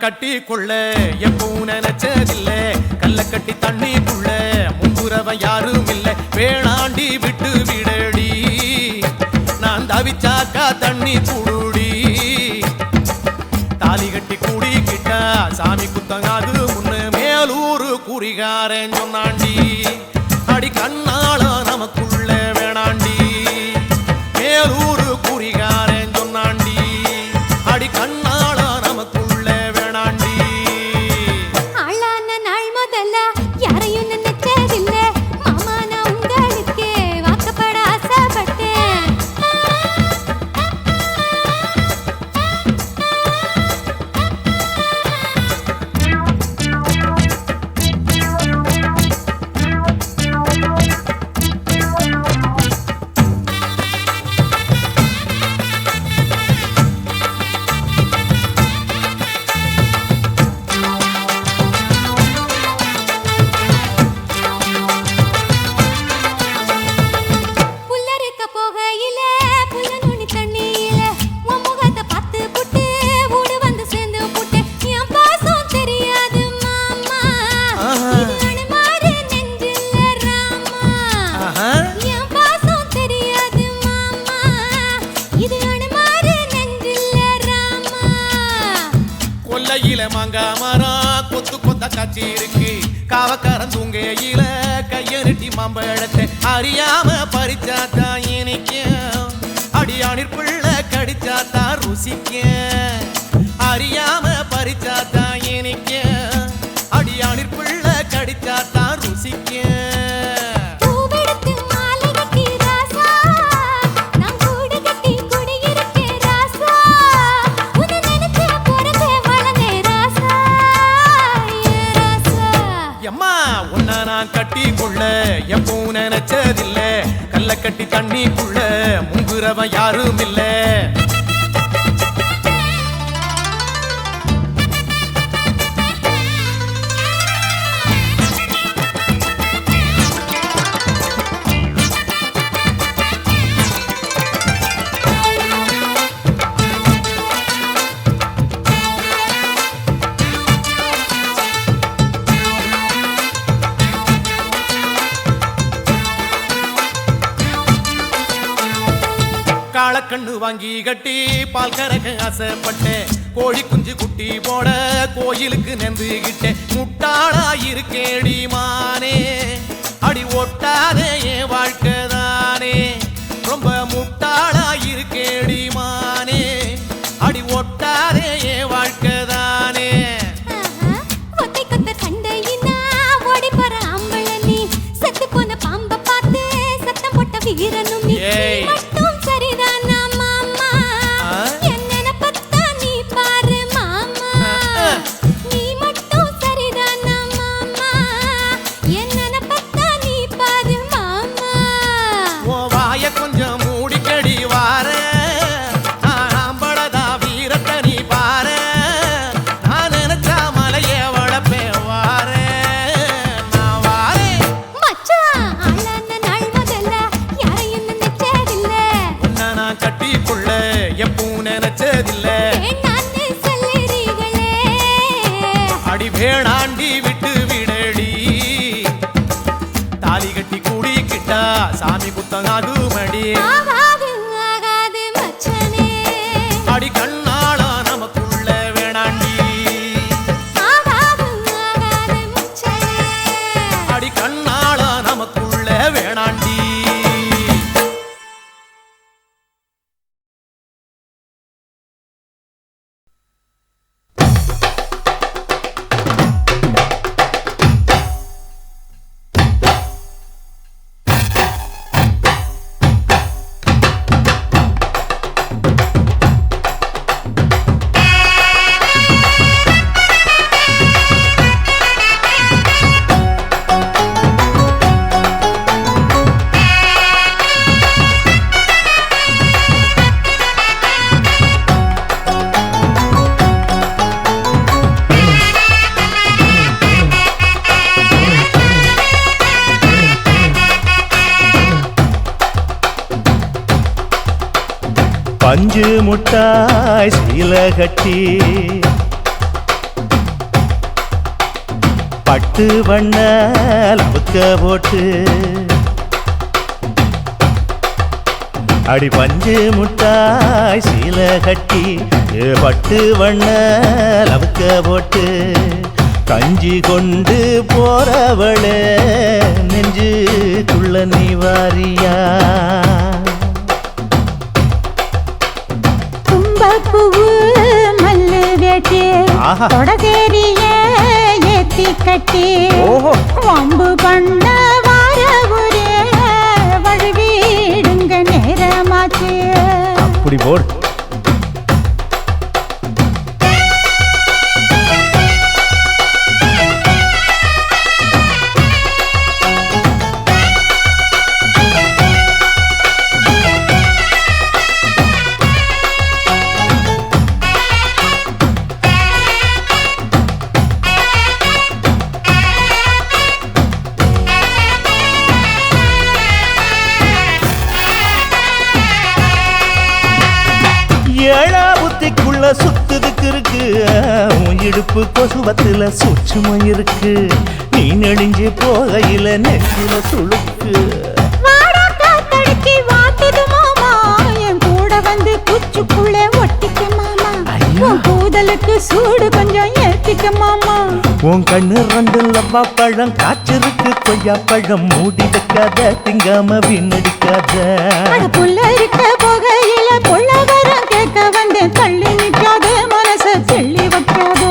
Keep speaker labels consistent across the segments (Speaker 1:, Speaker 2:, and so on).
Speaker 1: கட்டி கொள்ள எப்பவும் நினைச்சதில்ல கல்ல கட்டி தண்ணிக்குள்ள முங்குறவன் யாரும் இல்ல வேணாண்டி விட்டு விடடி நான் தவிச்சாக்கா தண்ணி குடுடி தாலி கட்டி கூடிக்கிட்டா சாமி குத்தங்காது முன்னு மேலூரு குறிகாரன் சொன்னாண்டி அடி கண்ணால நமக்குள்ள வேணாண்டி மேலூரு குறிகாரன் சொன்னாண்டி அடி கண்ணால நமக்குள்ள வேணாண்டி
Speaker 2: ஆளான நாள் முதல்ல யாரையும் நினைச்சதில்ல மாமா நான் உங்களுக்கு வாக்கப்பட ஆசைப்பட்டேன்
Speaker 1: மரம் கொத்து கொத்த காட்சி இருக்கு காவக்காரன் தூங்கையில கைய நெட்டி மாம்பழத்தை அறியாம பறிச்சாத்தா இனிக்கும் அடியானிற் பிள்ளை கடிச்சாத்தா ருசிக்கும் அறியாம பறிச்சாத்தா இனிக்கும் அடியானிற் பிள்ளை கடிச்சாத்தா ருசிக்கும் கட்டி கொள்ள எப்பவும் நினைச்சதில்ல கல்ல கட்டி தண்ணிக்குள்ள முங்குறவன் யாரும் இல்ல காளக்கண்ணு வாங்கி கட்டி பால் கறக்க ஆசைப்பட்டேன் கோழி குஞ்சு குட்டி போட கோயிலுக்கு நெந்துகிட்டேன் முட்டாளா இருக்கேடி மானே அடி ஒட்டாதே என் வாழ்க்கை தானே ரொம்ப முட்டாளா இருக்கேடி மானே அடி ஒட்டாதே என் வாழ்க்கை தானே
Speaker 2: வீரனும் மட்டும் சரிதானா மாமா என்ன பத்தா நீ பாரு மாமா நீ மட்டும் சரிதானா மாமா என்ன பத்தா நீ பாரு மாமா
Speaker 1: ஓ வாய கொஞ்சம் மூடிக்கடி வார ஆம்பளதா வீரத்தை நீ பாரு நான் நினைச்சா மலைய வளப்பே வார நான் வாரேன்
Speaker 2: மச்சான் ஆளான நாள் முதல்ல
Speaker 1: கட்டி கொள்ள எப்பவும் நினைச்சதில்ல அடி வேணாண்டி விட்டு விடடி தாலி கட்டி கூடிக்கிட்டா சாமி குத்தங்காது மடி அடி கண்ணால நமக்குள்ள வேணாண்டி அடி கண்ணால நமக்குள்ள வேணாண்டி
Speaker 3: பஞ்சு முட்டாய் சீல கட்டி பட்டு வண்ண லவுக்க போட்டு அடி பஞ்சு முட்டாய் சீல கட்டி பட்டு வண்ண லவுக்க போட்டு கஞ்சி கொண்டு போறவளே நெஞ்சுக்குள்ள நீ வாரியா
Speaker 4: தும்பப்பூவு மல்லு வேட்டி தொடகேரிய ஏத்தி கட்டி வம்பு பண்ண வார ஒரே வழுவீடுங்க நேரமாச்சு
Speaker 3: அப்படி போடு ஏழா புத்திக்குள்ள சுத்துதுக்கு இருக்கு உன் இடுப்பு கொசுவத்துல சூட்சுமம் இருக்கு நீ நெளிஞ்சு போகையில நெற்றில சுளுக்கு
Speaker 4: என் கூட வந்து குச்சுக்குள்ளே ஒட்டிக்க மாமா கூதலுக்கு சூடு கொஞ்சம் ஏத்திக்க மாமா
Speaker 3: உன் கண்ணு ரெண்டு லவ்வா பழம் காய்ச்சிருக்கு கொய்யா பழம் மூடி வைக்காத திங்காம வீணடிக்காத
Speaker 4: புள்ள இருக்க போகையில புள்ள வரம் கேட்க வந்து தள்ளி நிற்காத மனச தெள்ளி வைக்காத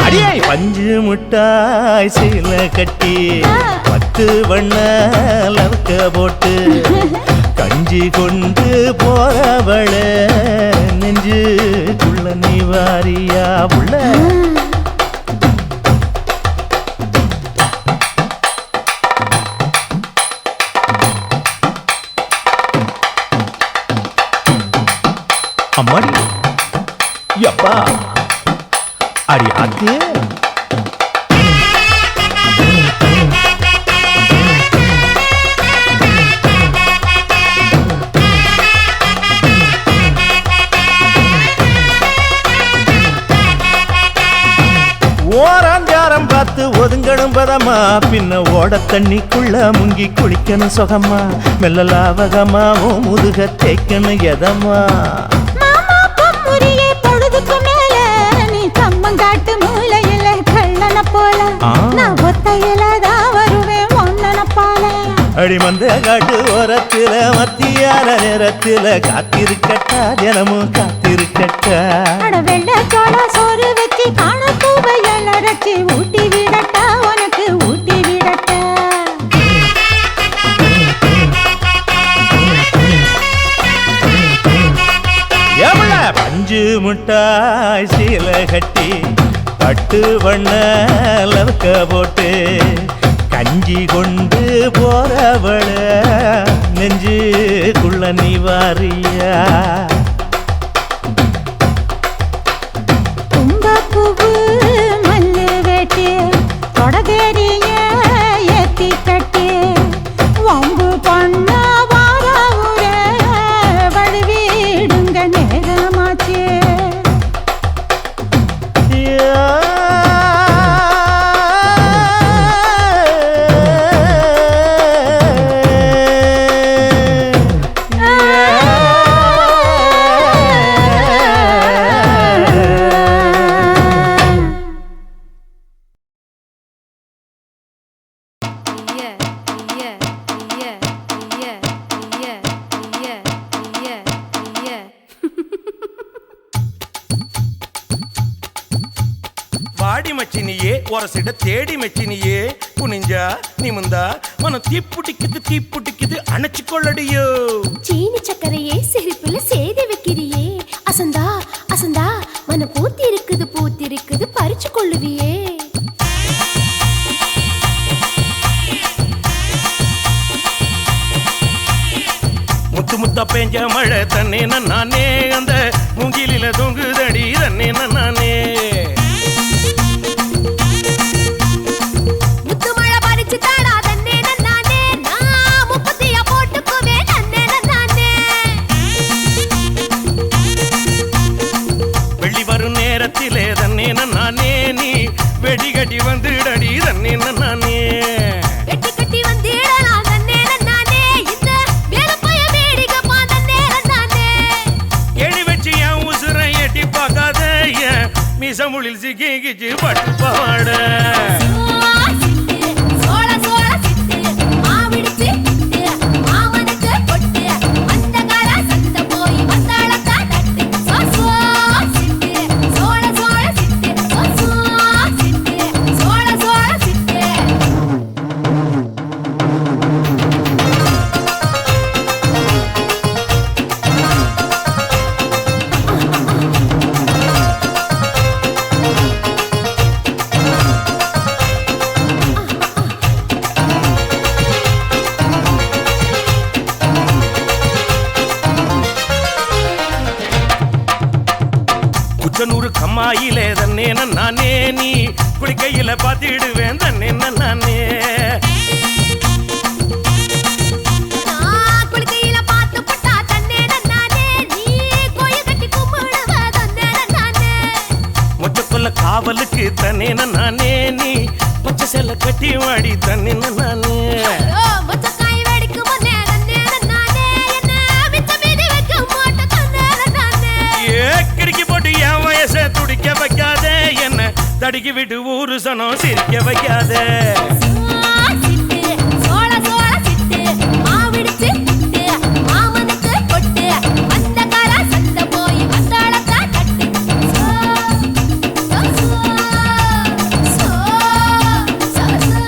Speaker 3: அடியே பஞ்சு முட்டாய் சீல கட்டி பத்து வண்ண லவுக்க போட்டு கஞ்சி கொண்டு போறவள நெஞ்சுக்குள்ள நீ வாரியா உள்ள அம்மாடி யப்பா அடி ஆத்து ஓராஞ்சாரம் பார்த்து ஒதுங்கணும் பதமா பின்ன ஓட தண்ணிக்குள்ள முங்கி குளிக்கணும் சுகமா மெல்ல லாவகமா ஓ முதுக தேய்க்கணும் எதமா
Speaker 4: பொழுதுக்கு மேல நீ கம்மங்காட்டு மூலையில கள்ளன போல நான் ஒத்தையில தான் வருவேன் ஒன்னன போல
Speaker 3: அடி மந்த காட்டு ஓரத்துல மத்தியான நேரத்துல காத்திருக்கட்டா தினமும் காத்திருக்கட்டா
Speaker 4: வெள்ள சோள சோறு வச்சு காண பூவையல் அரைச்சி ஊட்டி விடட்டா உனக்கு ஊட்டி விடட்டா
Speaker 3: பஞ்சு முட்டாய் சீல கட்டி பட்டு வண்ண லவுக்க போட்டு கஞ்சி கொண்டு போறவள நெஞ்சுக்குள்ள நீ வாரியா
Speaker 4: தும்பப்பூவு மல்லு வேட்டி தொடகேரிய ஏத்தி கட்டி வம்பு பண்ண வார ஊரே வழுவீடுங்க நேரமாச்சு
Speaker 1: வாடி மச்சினியே ஒரசிட தேடி மச்சினியே குனிஞ்சா நிமிந்தா மனம் தீப்புட்டிக்குது அணைச்சு கொள்ளடியோ
Speaker 2: சீனி சக்கரையே சிரிப்புல சேதி வைக்கிறியே அசந்தா அசந்தா மன பூத்திருக்குது பறிச்சு கொள்ளுவியே
Speaker 1: முத்து முத்தா பெஞ்ச மழை தன்னே நானே அந்த மூங்கிலில தொங்குதடி தன்னே நானே நேரத்திலே தன்னே நானே நீ வெடிகட்டி வந்துடடி தன்னே நானே
Speaker 2: வெட்டி கட்டி வந்திடலாம் தன்னே நானே இந்த வேலப்பைய வேடிக்கப்பா தன்னே நானே
Speaker 1: எடி வச்சு என் உசுரை எட்டி பார்க்காத என் மிசமுளில் சிக்கிச்சு பட்டு பாட
Speaker 2: சோழ சோழ சிட்டு மாவிடுச்சு மாமனுக்கு பொட்டு அந்த கால சத்த போய் வந்தாளத்தா தட்டு சோ சிட்டு சோழ சோழ சிட்டு சோ சிட்டு சோழ சோழ சிட்டு
Speaker 1: குச்சனூர் கம்மாயிலே தன்னே நானே நீ குளிக்கையில பாத்திடுவேன் தன்னே நானே
Speaker 2: நான் குளிக்கையில பாத்து பட்டா தன்னே நானே நீ கோயில் கட்டி கும்பிடுவ தன்னே நானே
Speaker 1: மொச்சக்குள்ள காவலுக்கு தன்னே நானே நீ பச்சை செல்ல கட்டி வாடி தன்னே நானே
Speaker 2: ஐயோ மொச்சக்காய் வெடிக்கும் முன்னே தன்னே நானே என்ன மிச்ச மீதி வைக்க மாட்ட தன்னே நானே
Speaker 1: ஏ கிறுக்கி போட்டு என் வயசை துடிக்க வைக்காத என்ன தடுக்கி விட்டு ஊரு சனம் சிரிக்க வைக்காத
Speaker 2: சிட்டு சோழ சோழ சிட்டு மாவிடுச்சு மாமனுக்கு பொட்டு அந்த கால சத்த போய் வந்தாளத்தா தட்டு சோ சோ சோ சோ சோ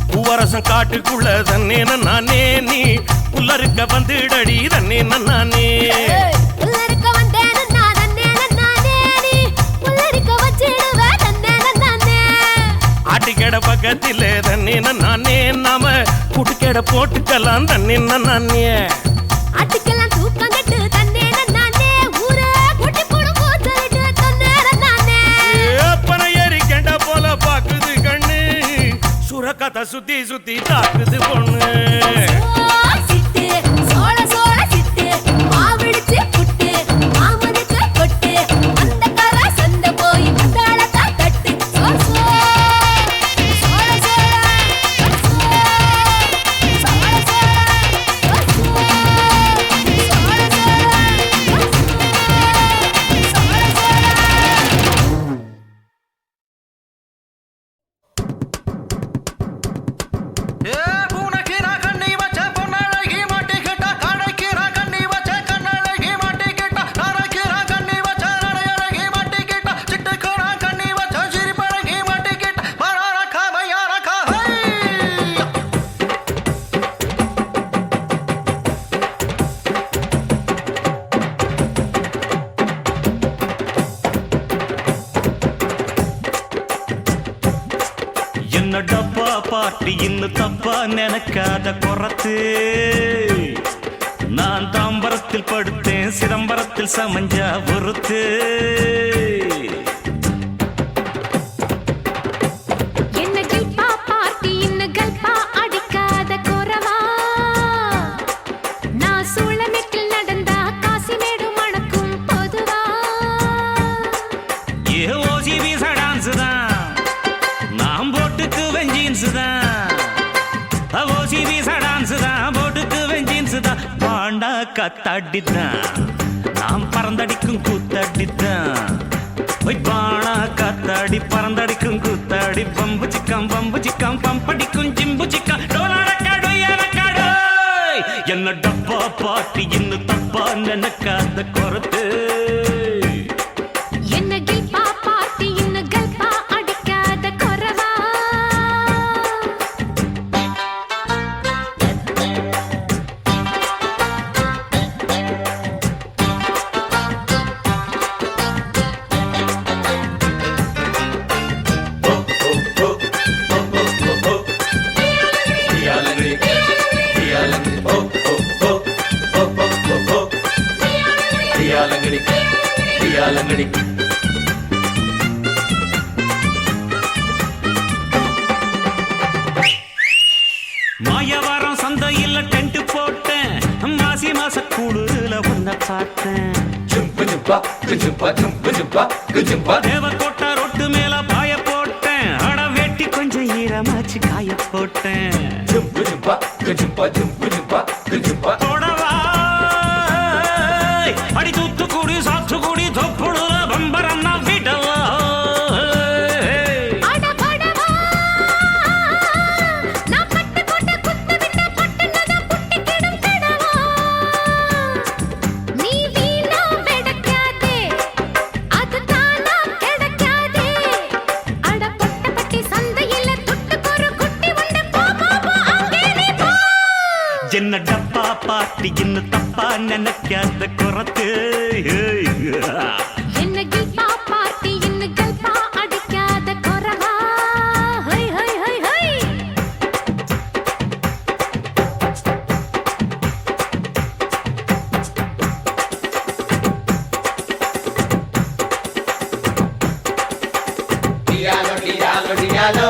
Speaker 1: பூவரசம் காட்டுக்குள்ள தன்னே நானே நீ புல்லறுக்க வந்துடடி தன்னே நானே
Speaker 2: புல்லறுக்க வந்தேன் நான் தன்னே நானே நீ புல்லறுக்க வச்சிடுவ தன்னே நானே
Speaker 1: ஆட்டுக்கடை பக்கத்திலே தன்னே நானே நாம கூட்டுக்கடை போட்டுக்கலாம் தன்னே நானே
Speaker 2: ஆட்டுக்கெல்லாம் தூக்கம் கட்டு தன்னே நானே ஊரே குட்டி போடும் போச்சலிட்டு தன்னே நானே
Speaker 1: ஏப்பன ஏறி கெண்ட போல பாக்குது கண்ணு சுரக்கத்தை சுத்தி சுத்தி தாக்குது பொண்ணு
Speaker 2: சிட்டு சோழ சோழ சிட்டு மாவிடுச்சு புட்டு மாமனுக்கு பொட்டு அந்த கால சந்த போய் வந்தாளத்தா தட்டு சோ சோ சோழ சோழ சோழ சோழ சோழ
Speaker 3: என்ன டப்பா பாட்டி இன்னும் தப்பா நினைக்காத குறத்து நான் தாம்பரத்தில் படுத்தேன் சிதம்பரத்தில் சமஞ்சா பொறுத்து கத்தாடிதான் நாம் பறந்தடிக்கும் கூத்தாடிதான் பானா காத்தாடி பறந்தடிக்கும் கூத்தாடி பம்பு சிக்கம் பம்பு
Speaker 5: சிக்காம் பம்படிக்கும் ஜிம்பு சிக்காம் டோலாரக்காடு யாரக்காடு என்ன டப்பா பாட்டி இன்னும் தப்பா நினைக்காத குறத்து
Speaker 2: என்ன கில்பா பாட்டி இன்னும் கல்பா அடிக்காத குறவா
Speaker 5: மாயவாரம் சந்தையில் டென்ட் போட்டேன் மாசி மாச கூடுல ஒன்ன பார்த்தேன் தேவக்கோட்டை ரொட்டு மேல பாய போட்டேன் அட வெட்டி கொஞ்சம் ஈரமாச்சு காய போட்டேன் தொடவா அடி தூத்துக்குடி சாத்துக்குடி தொப்புடுல பம்பரன்னா விடவா என்ன டப்பா பாட்டி இன்னும் தப்பா நினைக்காத குறத்து
Speaker 2: என்ன கில்பா பாட்டி இன்னும் கல்பா அடிக்காத குறவா ஹை ஹை ஹை ஹை
Speaker 6: Diallo.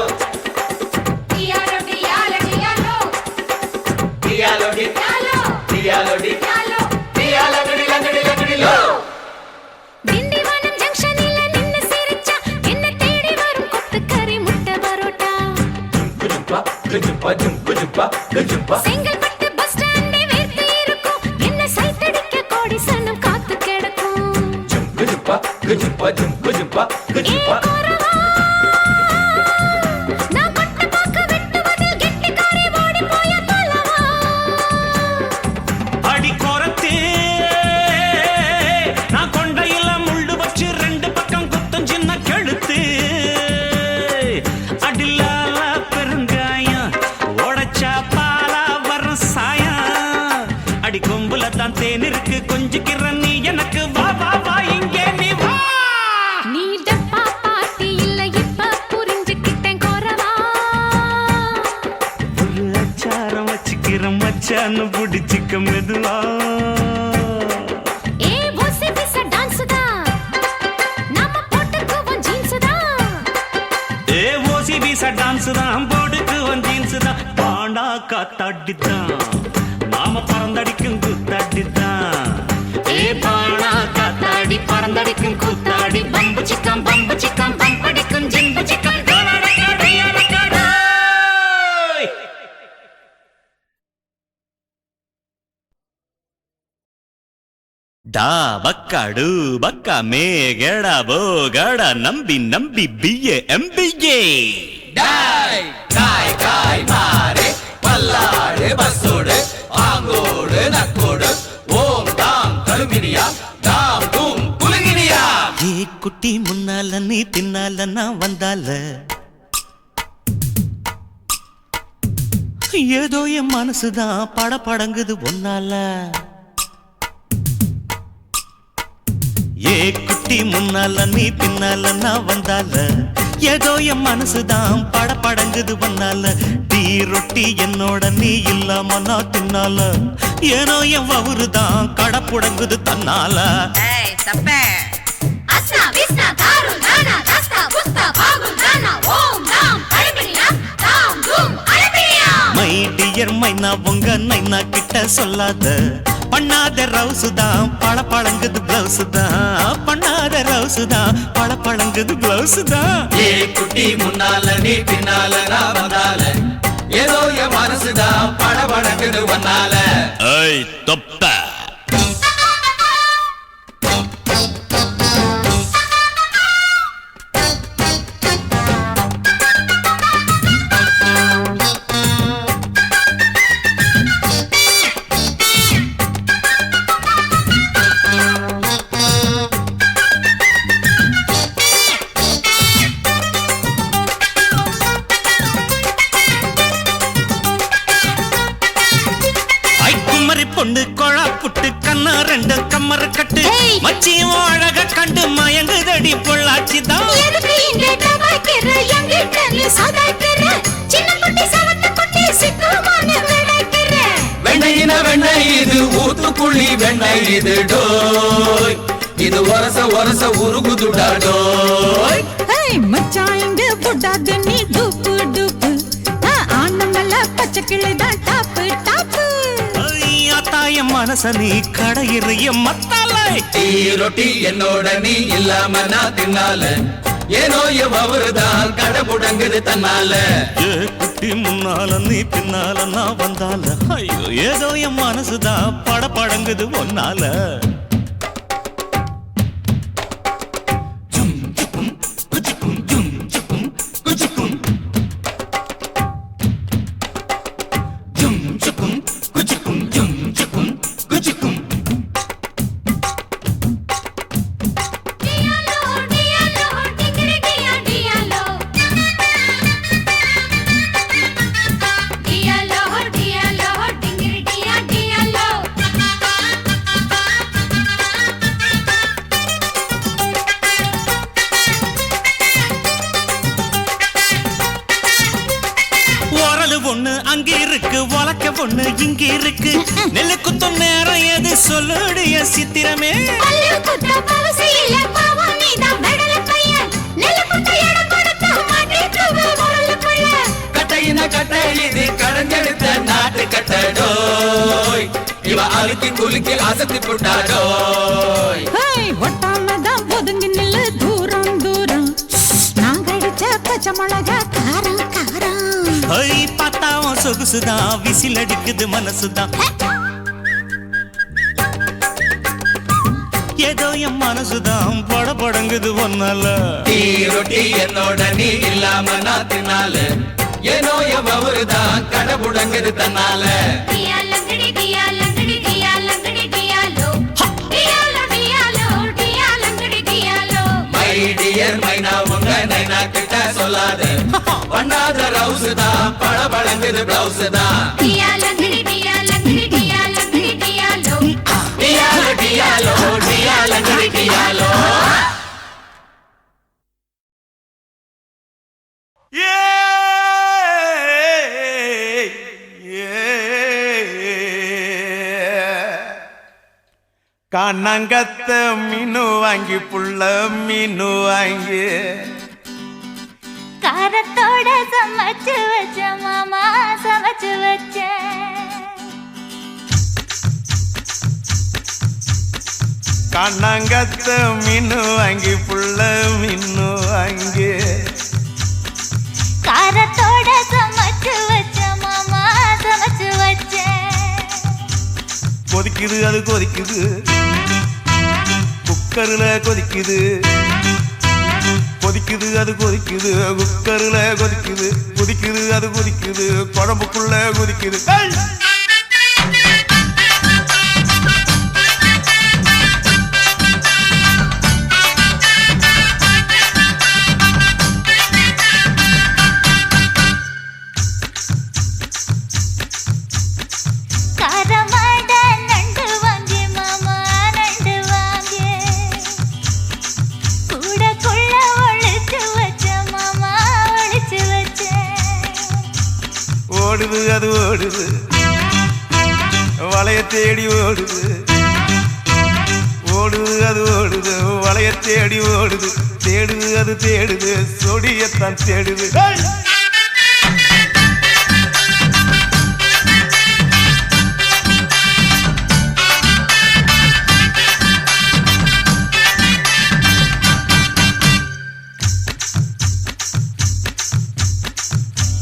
Speaker 2: திண்டிவனம் ஜங்ஷனில நின்னு சிரிச்சா என்ன தேடி வரும் கொத்துக்கறி முட்டை பரோட்டா செங்கல்பட்டு பஸ் ஸ்டாண்டே வேர்த்து இருக்கும் என்ன சைத்தடிக்க கோடி சனம் காத்து கிடக்கும் ஏ குறவா, நான் பட்ட பாக்க வெட்டுவதில் கெட்டிக்காரி ஓடி போய பலவா
Speaker 5: அடி குறத்து நான் கொண்டையில முள்ளு வச்சு ரெண்டு பக்கம் குத்தம் சின்ன கழுத்து அடிலால பெருங்காயம் உடைச்சா பாலா வரும் சாயம் அடி கொம்புல தான் தேன் இருக்கு கொஞ்சிக்கிற நீ எனக்கு வா வா வா இங்கே நீ வா
Speaker 2: நீ டப்பா பாட்டி இல்ல இப்ப புரிஞ்சுக்கிட்டேன் குறவா
Speaker 5: ஒரு அச்சாரம் வச்சுக்கிற மச்சான்னு பிடிச்சிக்க மெதுவா
Speaker 2: ஏ ஓசி பிச டான்ஸ் தான் நாம போட்டுக்குவோம் ஜீன்ஸ் தான்
Speaker 5: ஏ ஓசி பீசா டான்ஸ் தான் போடுக்கு ஜீன்ஸ் தான் பாண்டா காத்தாடித்தான் நாம பறந்தடிக்கும் கூத்தாடித்தான் ஏ பாண்டா காத்தாடி பறந்தடிக்கும் கூத்தாடி பம்பு சிக்கம் பம்படிக்கும் ஜிம்பு சிக்கம் டா பக்காடு பக்கா மேகடா போகடா நம்பி நம்பி பிஏ எம்பிஏ
Speaker 6: காய் மாறே பல்லாடு பஸ்ஸோடு ஆங்கோடு நக்கோடு ஓம் தாம் கழுமினியா தாம் தூம் குலுங்கினியா
Speaker 5: ஏ குட்டி முன்னால நீ பின்னால நான் வந்தால ஏதோ என் மனசுதான் படபடங்குது ஒன்னால ஏ குட்டி முன்னால நீ பின்னால நான் வந்தால ஏதோ என் மனசுதான் படபடங்குது ஒன்னால டீ ரொட்டி என்னோட நீ இல்லாம நான் தின்னால ஏனோ என் வவுறுதான் கடப்புடங்குது தன்னால
Speaker 2: அஸ்னா விஸ்னா தாரு நானா தஸ்தா புஸ்தா பாகு நானா ஓம் நாம் அழபினியா தாம் தூம் அழபினியா
Speaker 5: மை டியர் மைனா உங்க நைனா கிட்ட சொல்லாத பண்ணாத ரவுசுதான் பழங்குது பிளவுஸ் தான் பண்ணாத ரவுசுதான் பழங்குது பிளவுஸ் தான்
Speaker 6: ஏ குட்டி முன்னால நீ பின்னால நான் வந்தால ஏதோ என் மனசுதான் படபடங்குது ஒன்னால
Speaker 5: ஐய் தொப்ப பொண்ணு கொழா புட்டு கண்ணா ரெண்டு கம்மர கட்டு மச்சியும் அழக கண்டு மயங்குதடி பொள்ளாச்சிதான்
Speaker 2: எதுக்கு இங்க டபாய்க்கிற எங்கிட்ட நீ சதாய்க்கிற சின்ன குட்டி சவத்த குட்டி சிக்குமான விளைக்கிற
Speaker 6: வெண்ணையின வெண்ணெய் இது ஊத்துக்குள்ளி வெண்ணெய் இது டோய் இது ஒரச ஒரச உருகுதுடா டோய்
Speaker 4: மச்சான் இங்க புட்டாது நீ டூப்பு டூப்பு ஆனமல்ல பச்சை கிளிதான் டாப்பு டாப்பு
Speaker 5: தாயம் மனச நீ கடையிறைய மத்தாலை
Speaker 6: டீ ரொட்டி என்னோட நீ இல்லாம நான் தின்னால ஏனோ அவருதான் கடை முடங்குது தன்னால
Speaker 5: குட்டி முன்னால நீ பின்னால நான் வந்தால ஐயோ ஏதோ என் மனசுதான் படபடங்குது ஒன்னால ஒண்ணு அங்க இருக்கு வழக்க ஒண்ணு இங்க இருக்கு நெல்லு குத்தும் நேரம் எது சொல்லுடைய சித்திரமே
Speaker 6: கட்டையின கட்டை இது கடஞ்செடுத்த நாட்டு கட்டடோய் இவ அழுக்கி குலுக்கி அசத்தி புட்டாடோய்
Speaker 4: ஒட்டாமதான் ஒதுங்கி நில்லு தூரம் தூரம் நாங்க அடிச்ச பச்சை மிளகா காரம் காரம்
Speaker 5: பார்த்தாவும் சொகுசுதான் விசில் அடிக்குது மனசுதான் ஏதோ என் மனசுதான் படபடங்குது ஒன்னால
Speaker 6: டீ ரொட்டி என்னோட நீ இல்லாம நான் தின்னால ஏனோ அவருதான் கடை முடங்குது தன்னால மை டியர் மைனா உங்க நைனா கிட்ட சொல்லாத பண்ணாத ரவுஸ் தான் படபடங்குது பிளவுஸ் தான் டியாலோ டியாலங்கடி டியாலோ
Speaker 3: கண்ணங்கத்த மீனு வாங்கி புள்ள மீனு வாங்கி
Speaker 2: காரத்தோட சமைச்சு வச்ச மாமா சமைச்சு வச்ச
Speaker 3: கண்ணங்கத்த மீனு வாங்கி புள்ள மீனு வாங்கி
Speaker 2: காரத்தோட சமைச்சு வச்ச மாமா சமைச்சு வச்ச
Speaker 3: கொதிக்குது அது கொதிக்குது குக்கர்ல கொதிக்குது கொதிக்குது அது கொதிக்குது குக்கர்ல கொதிக்குது கொதிக்குது அது கொதிக்குது குழம்புக்குள்ள கொதிக்குது ஓடுது அது ஓடுது வளைய தேடி ஓடுது ஓடுது அது ஓடுது வளைய தேடி ஓடுது தேடுது அது தேடுது சொடியத்தான் தேடுது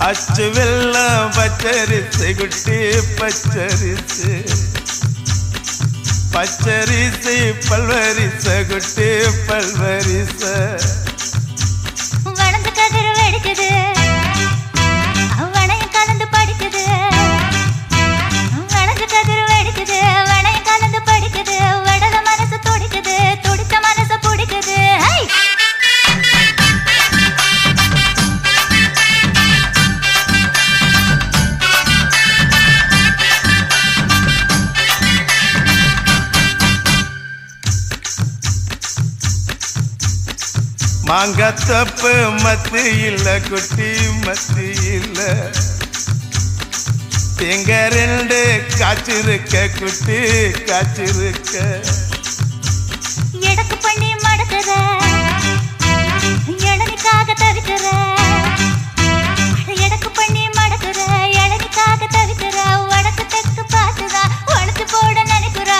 Speaker 3: அச்சு வெல்லம் பச்சரிசு குட்டி பச்சரிசு பச்சரிசு பல்வரிச குட்டி பல்வரிச
Speaker 2: வளர்ந்து கதிர் வெடிக்குது வளையம் கலந்து படிக்குது வளர்ந்து கதிர் வெடிக்குது வளையம் கலந்து படிக்குது வடல மனசு துடிக்குது துடித்த மனசு பிடிக்குது
Speaker 7: மாங்கத்தப்பு மத்து இல்ல குட்டி மத்து இல்ல எங்க ரெண்டு காய்ச்சிருக்க குட்டி காய்ச்சிருக்க
Speaker 2: எடக்கு பண்ணி மடக்குற இளநிக்காக தவிக்கிற எடக்கு பண்ணி மடக்குற இளநிக்காக தவிக்கிற வடக்கு தெற்கு பார்த்துதா உடச்சு போட நினைக்கிற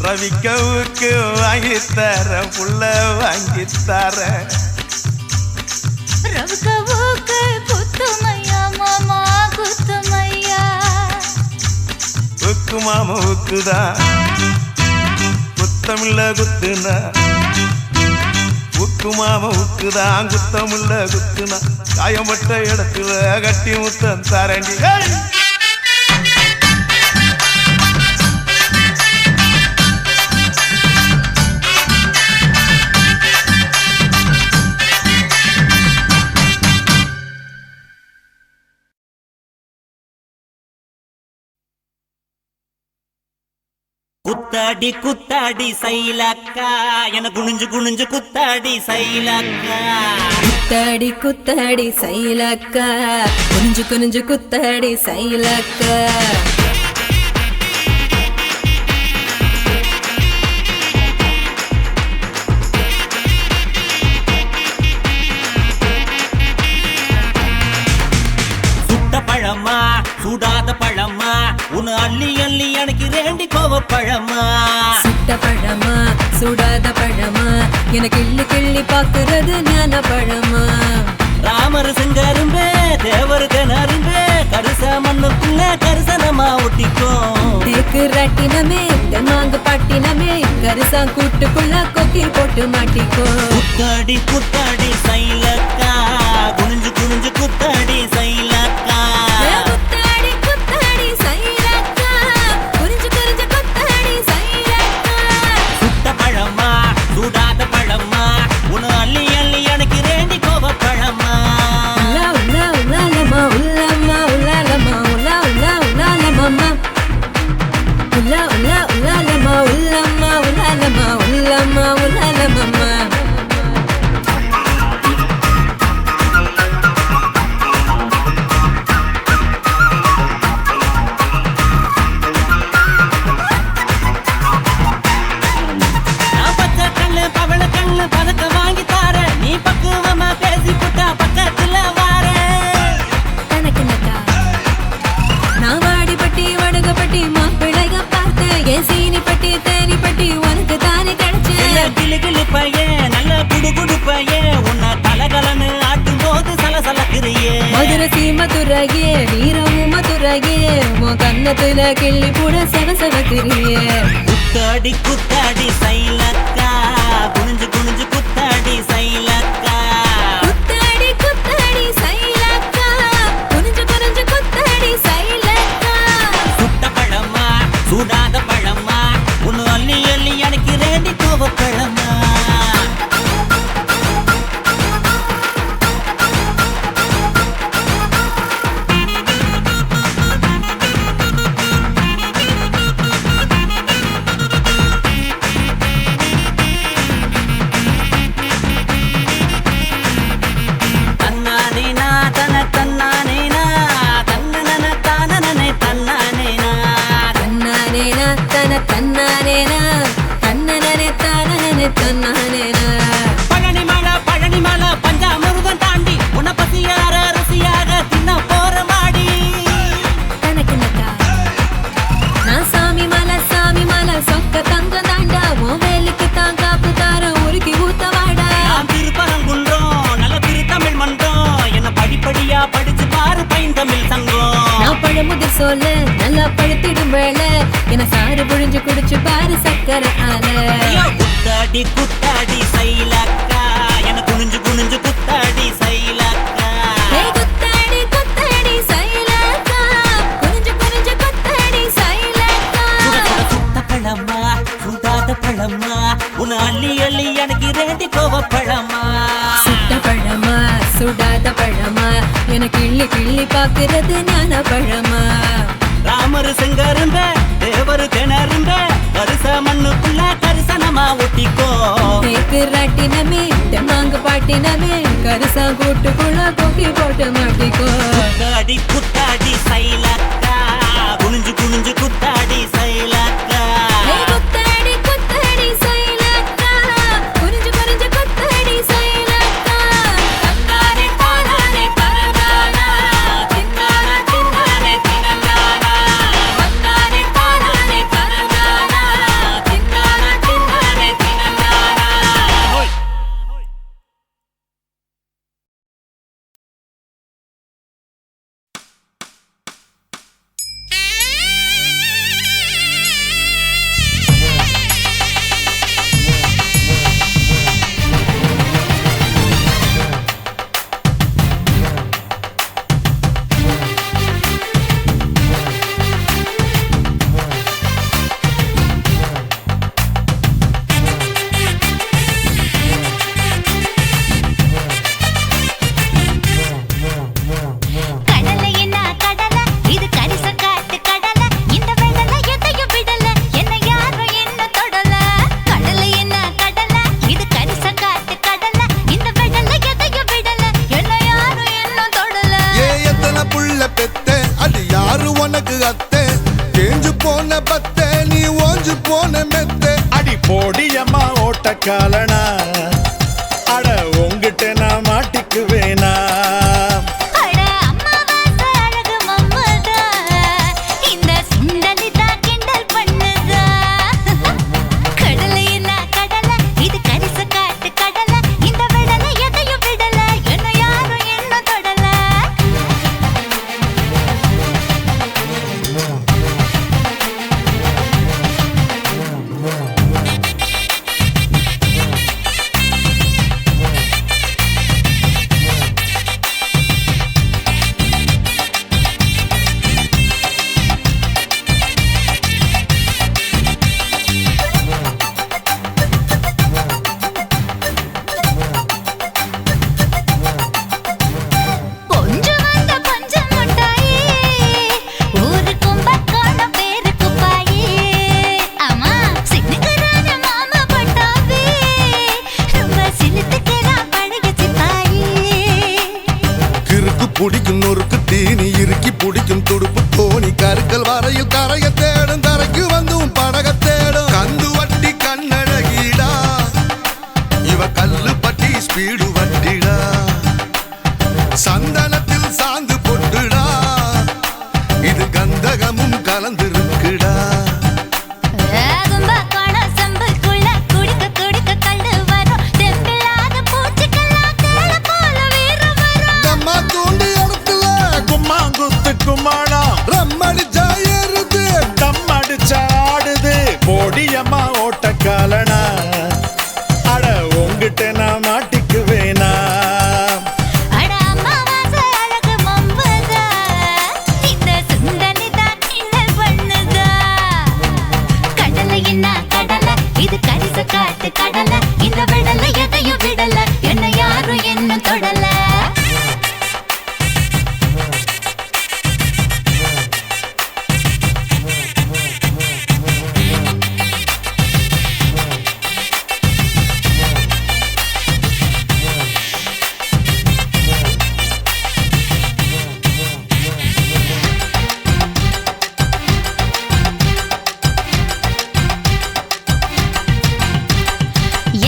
Speaker 7: ரவிக்கவுக்கு வாங்கித்தர புள்ள வாங்கித்தர
Speaker 2: ரவிக்கவுக்கு குத்துமையா மாமா குத்துமையா
Speaker 7: உக்கு மாமா உக்குதான் குத்தமில்ல குத்துனா உக்கு மாமா உக்குதான் குத்தமில்ல குத்துனா காயப்பட்ட இடத்துல கட்டி முத்தம் தரண்டி
Speaker 5: குத்தாடி குத்தாடி சைலக்கா என குனிஞ்சு குனிஞ்சு குத்தாடி சைலக்கா
Speaker 8: குத்தாடி குத்தாடி சைலக்கா குனிஞ்சு குனிஞ்சு குத்தாடி சைலக்கா
Speaker 5: சுட்ட பழமா சுடாத பழமா உன்னு அள்ளி அள்ளி எனக்கு ரெண்டி கோவ பழமா
Speaker 8: சுட்ட பழமா சுடாத பழமா எனக்கு கிள்ளி கிள்ளி பாக்குறது ஞான பழமா
Speaker 5: ராமர் செங்கரும்பே தேவர் கனரும்பே கருச மண்ணுக்குள்ள கரிசனமா ஒட்டிக்கும்
Speaker 8: தேக்கு ராட்டினமே தென்னாங்கு பாட்டினமே கரிசா கூட்டுக்குள்ள கொக்கி போட்டு மாட்டிக்கோ
Speaker 5: குத்தாடி குத்தாடி சைலக்கா குனிஞ்சு குனிஞ்சு குத்தாடி சைலக்கா
Speaker 8: குத்தாடி குத்தாடி சைலக்கா குனிஞ்சு குனிஞ்சு குத்தாடி சைலக்கா
Speaker 5: சுட்ட பழமா சுடாத பழமா உன்னு அள்ளி அள்ளி எனக்கு ரெண்டி கோவ பழமா
Speaker 8: உலா உலா உலாலமா உலமா உலாலமா உலா உலா உலாலமா உலா உலா உலாலமா உலமா உலாலமா உலமா உலாலமா
Speaker 5: நான் பச்சை கண்ணு பவள கண்ணு பதக்க வாங்கி தார நீ பக்குவமா பேசி புட்டா பக்கத்துல வார
Speaker 8: தனக்குனக்கா நான் வாடிப்பட்டி வடுகப்பட்டி மாப்பிள்ளைக பார்த்தேன் என் சீனி பட்டி தேனி பட்டி உனக்கு தானே கிடைச்சேன்
Speaker 5: கிளு கிளு பையன் நல்ல குடு குடு பையன் உன்னை தலகலன்னு ஆட்டும் போது சலசலக்கிறியே
Speaker 8: மதுரை சீமதுரையே வீரமும் மதுரையே உன் கண்ணத்துல கிள்ளி கூட சவசவக்கிறியே
Speaker 5: குத்தாடி குத்தாடி சைலக்கா குனிஞ்சு குனிஞ்சு குத்தாடி சைலக்கா
Speaker 8: குத்தாடி குத்தாடி சைலக்கா குனிஞ்சு குனிஞ்சு குத்தாடி சைலக்கா
Speaker 5: சுட்ட பழமா சுடாத பழமா உன்னு அள்ளி அள்ளி எனக்கு ரெண்டி கோவ பழமா தன்னானேனா தன தன்னானேனா தன்னன தானனனே தன்னானேனா
Speaker 8: தன்னானேனா தன தன்னானேனா தன்னனனே தானனனே தன்னானேனா
Speaker 5: பழனி மலை பஞ்சாமிருகம் தாண்டி உன்னை பசியார ருசியாக தின்ன போற மாடி
Speaker 8: தனக்குனக்கா நான் சாமி மலை சொக்க தங்கம் தாண்டா உன் வேலுக்கு தான் காப்பு தார உருக்கி ஊத்தவாடா
Speaker 5: நான் திருப்பரங்குன்றோம் நல்ல திருத்தமிழ் மன்றம் என்ன படிப்படியா படிச்சு பாரு பைந்தமிழ் சங்கம்
Speaker 8: நான் பழமுதிர் சொல்ல நல்லா பழுத்திடும் வேளை என சாறு புழிஞ்சு குடிச்சு பாரு சக்கரை ஆல
Speaker 5: குத்தாடி குத்தாடி சைலக்கா என குனிஞ்சு குனிஞ்சு குத்தாடி சைலக்கா
Speaker 8: குத்தாடி குத்தாடி சைலக்கா குனிஞ்சு குனிஞ்சு குத்தாடி சைலக்கா
Speaker 5: சுட்ட பழமா சுடாத பழமா உன்னை அள்ளி அள்ளி எனக்கு ரெண்டி கோவ பழமா
Speaker 8: கிள்ளி கிள்ளி பாக்குறது ஞான பழமா
Speaker 9: ராமரு செங்கருந்த தேவரு திணறுந்த கரிச மண்ணுக்குள்ள கரிசனமா ஒட்டிக்கோ
Speaker 8: தேக்கு ராட்டினமே தெம்மாங்கு பாட்டினமே கரிசா கூட்டுக்குள்ள கொக்கி போட்டு மாட்டிக்கோ
Speaker 9: குத்தாடி குத்தாடி சைலக்கா குனிஞ்சு குனிஞ்சு குத்தாடி சைலக்கா
Speaker 8: குத்தாடி குத்தாடி சைலக்கா குனிஞ்சு குனிஞ்சு குத்தாடி சைலக்கா தங்காரே தானாரே பரதானா தின்னாரா தின்னாரே தினங்கானா தங்காரே தானாரே பரதானா தின்னாரா தின்னாரே தினங்கானா
Speaker 2: கடலை என்ன கடலை இது கரிச காட்டு கடலை இந்த வெள்ளல எதையும் விடல என்ன யாரும் என்ன தொடல கடலை என்ன கடலை இது கரிச காட்டு கடலை இந்த வெள்ளல எதையும் விடல என்ன யாரும் என்ன தொடல
Speaker 7: ஏ எத்தனை புள்ள பெத்த அது யாரு உனக்கு அத்தை தேஞ்சு போன பத்த நீ ஓஞ்சு போன மெத்த அடி போடியம்மா ஓட்ட காலனா அட உங்கிட்ட நான் மாட்டிக்குவேனா
Speaker 2: அட அம்மாவாச அழகு மம்மதா இந்த சுண்டலிதா கிண்டல் பண்ணுதா கடலை என்ன கடலை இது கரிச காட்டு கடலை இந்த வெள்ளல எதையும் விடல என்ன யாரும் என்ன தொடல கொஞ்சம் வந்த பஞ்சம் முட்டாயே ஊரு கும்பக்கோண பேரு குப்பாயே அம்மா சின்னகரான மாமா பட்டாவே ரொம்ப சிலுத்துக்கிறா பழக சிப்பாயே
Speaker 7: கிறுக்கு பிடிக்கும் நொறுக்கு தீனி இறுக்கி பிடிக்கும் துடுப்பு தோணி கருக்கல் வரையில் கரைய தேடும் தரைக்கு வந்தும் படக தேடும் கந்து வட்டி கண்ணழகிடா இவ கல்லு பட்டி ஸ்பீடு வட்டிடா சந்தனத்தில் சாந்து பொட்டுடா இது கந்தகமும் கலந்திருக்குடா
Speaker 2: கும்பக்கோண சம்புக்குள்ள குடிக்க குடிக்க கண்டு வரும் தெம்பில்லாத பூச்சிக்கெல்லாம் தேள போல வீரம் வரும்
Speaker 7: நம்ம தூண்டி இடத்துல
Speaker 1: கும்மாங்குத்து கும்மாளா
Speaker 7: ரம்மடிச்சா ஏறுது
Speaker 1: தம் அடிச்சா ஆடுது போடியம்மா ஓட்ட காலனா அட உங்கிட்ட நான் மாட்டிக்குவேனா
Speaker 2: அட அம்மாவாச அழகு மம்பதா இந்த சுண்டலிதா கிண்டல் பண்ணுதா கடலை என்ன கடலை இது கரிச காட்டு கடலை இந்த வெள்ளல எதையும் விடல என்ன யாரும் என்ன தொடல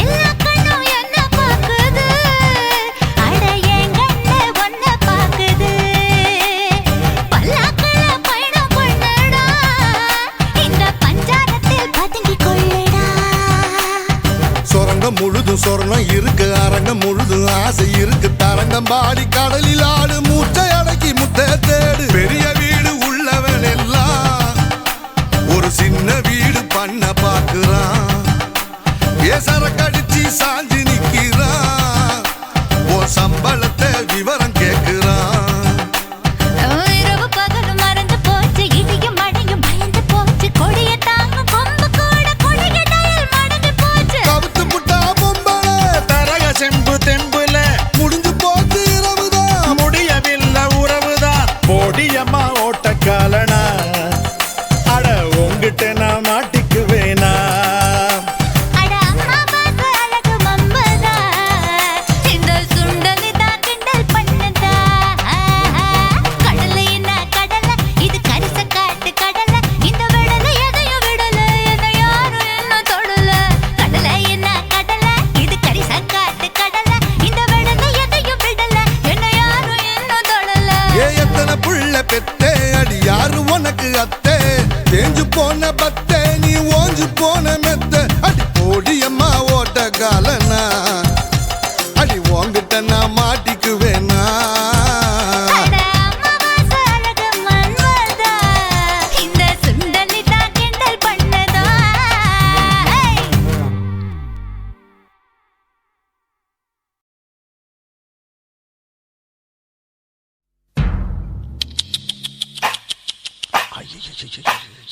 Speaker 2: எல்லா கண்ணும் என்ன பாக்குது அட என் கண்ணு ஒன்ன பாக்குது பல்லாக்கள பயணம் பண்ணடா இந்த பஞ்சாரத்தில் பதுங்கி கொள்ளடா
Speaker 7: சொரங்கம் முழுதும் சொர்ணம் இருக்கு அரங்கம் முழுதும் ஆசை இருக்கு தரங்கம் பாடி கடலில் ஆடு மூச்சை அடக்கி முத்த தேடு பெரிய வீடு உள்ளவன் எல்லாம் ஒரு சின்ன வீடு பண்ண பாக்குறான் ஏசர கடிச்சு சாஞ்சி நிக்கிறான் ஓ சம்பளத்தை விவரம் கேக்குறான்
Speaker 2: இரவு பகல் மறந்து போச்சு இடியும் மழையும் பயந்து போச்சு கொடிய தாங்கும் கொம்பு கூட கொடிய டயல் மடங்கி போச்சு
Speaker 7: கவுத்து புட்டா பொம்பளை
Speaker 1: தரக செம்பு தெம்புல
Speaker 7: முடிஞ்சு போச்சு இரவுதான்
Speaker 1: முடி
Speaker 7: பத்தே நீ ஓஞ்சு போன மெத்த அடி போடி அம்மா ஓட்ட காலனா அடி உங்கிட்ட நான் மாட்டிக்குவேனா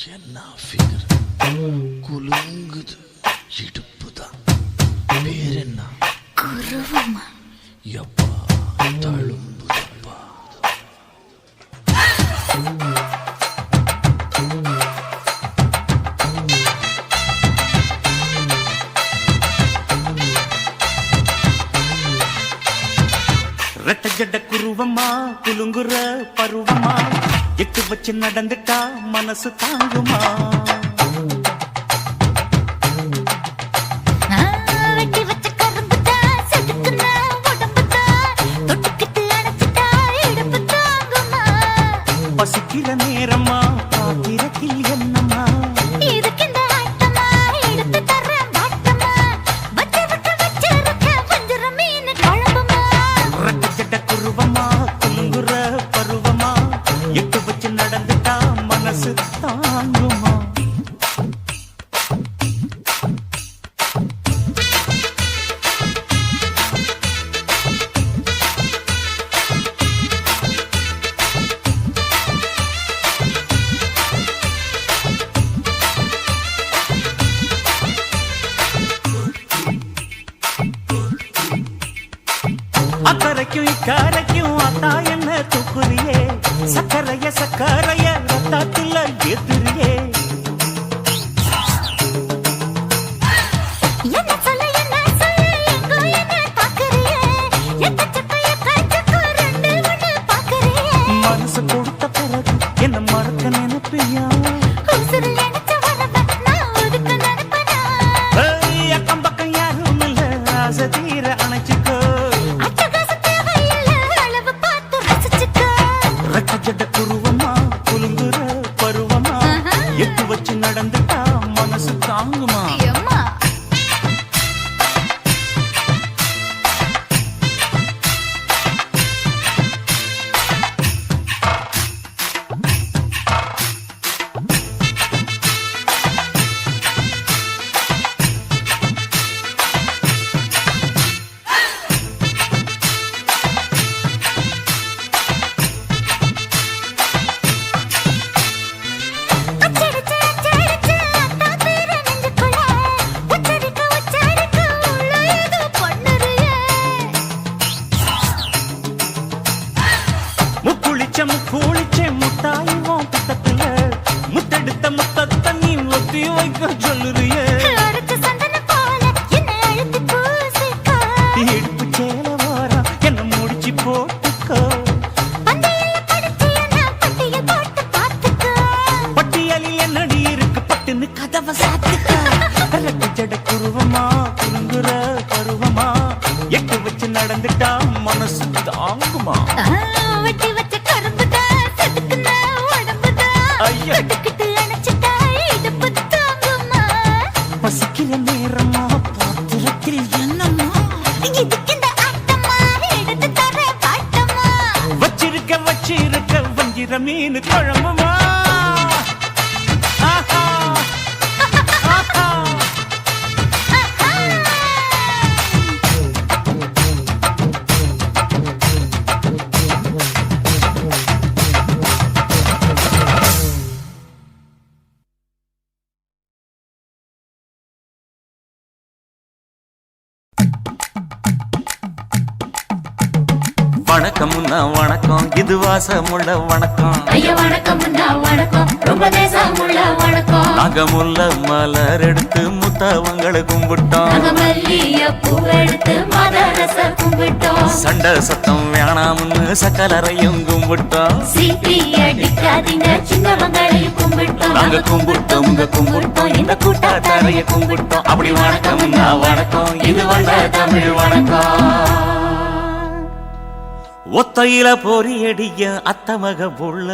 Speaker 3: என்ன ஃபிகர் குலுங்குது இடுப்புதான் பேர் என்ன குருவமா எப்பா தழும்புதப்பா
Speaker 5: ரெட்ட ஜட குருவமா குலுங்குற பருவமா எட்டு வச்சு நடந்துட்டா மனசு தாங்குமா பசிக்கிற நேரமா பாத்திரத்தில் என்னம்மா ரெட்ட ஜட குருவமா குலுங்குற பருவமா எட்டு வச்சு நடந்துட்டா மனசு தாங்குமா அக்கறைக்கும் இக்கரைக்கும் அத்தா என்ன தூக்குறியே சக்கரைய சக்கரைய ரத்தாத்துல ஏத்துறியே மனசு கொடுத்த பிறகு என்ன மறக்க நினைப்பியா அக்கம் பக்கம் யாரும் இல்ல ஆசை தீர அணைச்சிக்கோ ரெட்ட ஜட குருவமா குலுங்குற பருவமா எட்டு வச்சு நடந்துட்டா மனசு தாங்குமா முக்குளிச்ச முட்டாயுவோம் புத்தத்துல முத்தெடுத்த முத்தத்தை நீ ஒத்தி வைக்க சொல்லுறியே இடுப்பு சேல வாரா என்ன முடிச்சு போட்டுக்கோ பட்டியலில் என்னடி இருக்கு பட்டுன்னு கதவை சாத்துக்க ரெட்ட ஜட குருவமா குலுங்குற பருவமா எட்டு வச்சு நடந்துட்டா மனசு தாங்குமா பசிக்கிற நேரமா பாத்திரத்தில் என்னம்மா வச்சிருக்க வஞ்சிர மீன் குழம்புமா வணக்கம்னா வணக்கம் இது வாசமுள்ள வணக்கம்
Speaker 2: ஐயா வணக்கம் வணக்கம் ரொம்ப தேசமுள்ள வணக்கம்
Speaker 5: நாங்க முல்ல மலர் எடுத்து முத்தவங்களை கும்பிட்டோம்
Speaker 2: நாங்க மல்லிய பூ எடுத்து மதரச கும்பிட்டோம்
Speaker 5: சண்டை சத்தம் வேணாம்னு சக்கலரையும் கும்பிட்டோம்
Speaker 2: சீட்டி அடிக்காதீங்க சின்னவங்களையும் கும்பிட்டோம்
Speaker 5: நாங்க கும்பிட்டோம் இந்த கூட்டாத்தாரைய கும்பிட்டோம் அப்படி வணக்கம்னா வணக்கம் இது வந்த தமிழ் வணக்கம் ஒத்தையில பொறியடிய அத்தமக புள்ள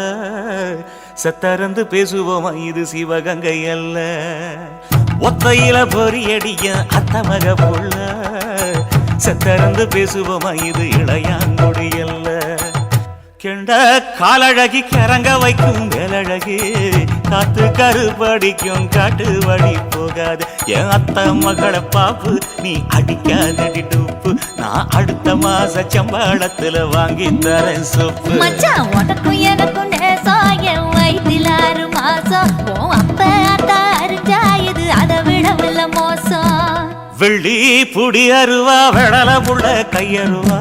Speaker 5: செத்தறந்து பேசுவோமா இது சிவகங்கை அல்ல. ஒத்தையில பொறியடிய அத்தமக புள்ள செத்தறந்து பேசுவோமா இது இளையாங்குடி அல்ல. கெண்ட காலழகி கிறங்க வைக்கும் வேலழகி காத்து கருப்படிக்கும் காட்டு வழி போகாது. என் அத்த மகளை பாப்பு நீ அடிக்காதடி டூப்பு. நான் அடுத்த மாச சம்பளத்துல வாங்கி தரேன் சோப்பு.
Speaker 2: மச்சான் உனக்கும் எனக்கும் நேசம் என் வயிற்றில் 6 மாசம். ஓ அப்ப அத்தா அறிஞ்சாயுது அதை விடவில்ல மோசம்.
Speaker 5: வெள்ளி புடி அருவா வெடல புள்ள கையருவா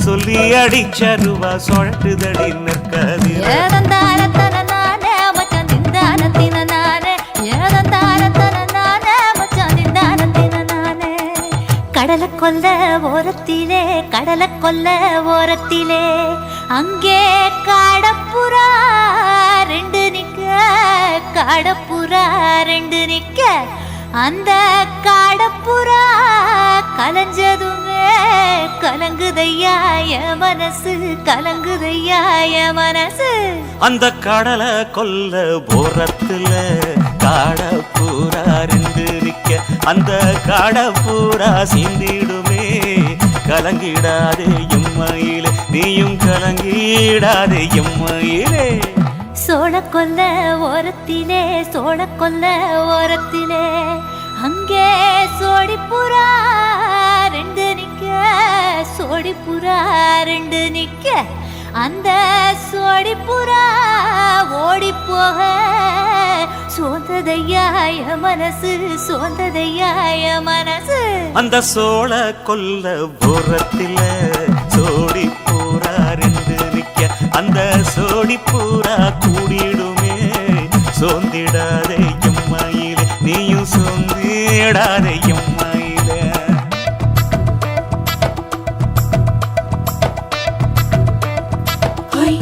Speaker 5: சொல்லி அடிச்சருவா சொழட்டுதடி நிற்காது.
Speaker 2: ஏதந்தாரத்தன நானே மச்சான் திந்தானத்தின நானே. ஏதந்தாரத்தன நானே மச்சான் திந்தானத்தின நானே. கடலை கொல்ல ஓரத்திலே கடலை கொல்ல ஓரத்திலே அங்கே காடப்புறா 2 நிக்க. காடப்புறா 2 நிக்க. அந்த காடப்புறா கலஞ்சதுமே கலங்குதையா என் மனசு. கலங்குதையா என் மனசு.
Speaker 5: அந்த கடலை கொல்ல போரத்துல காடப்பூரா 2 நிக்க. அந்த காடப்பூரா சிந்திடுமே கலங்கிடாதே எம்மையிலே நீயும் கலங்கிடாதே எம்மையிலே.
Speaker 2: சோழ கொல்ல ஓரத்திலே சோழ கொல்ல ஓரத்திலே அங்கே சோடிப்புறா 2 நிக்க. சோடிப்புறா 2 நிக்க. அந்த சோடிப்புறா ஓடி போக சோந்ததையா என் மனசு. சோந்ததையா என் மனசு.
Speaker 5: அந்த சோழ கொல்ல போரத்தில சோடி பூரா 2 நிக்க. அந்த சோடி பூரா கூடிடுமே சோந்திடாதே எம்மையிலே நீயும் சோந்திடாதே எம்மையிலே.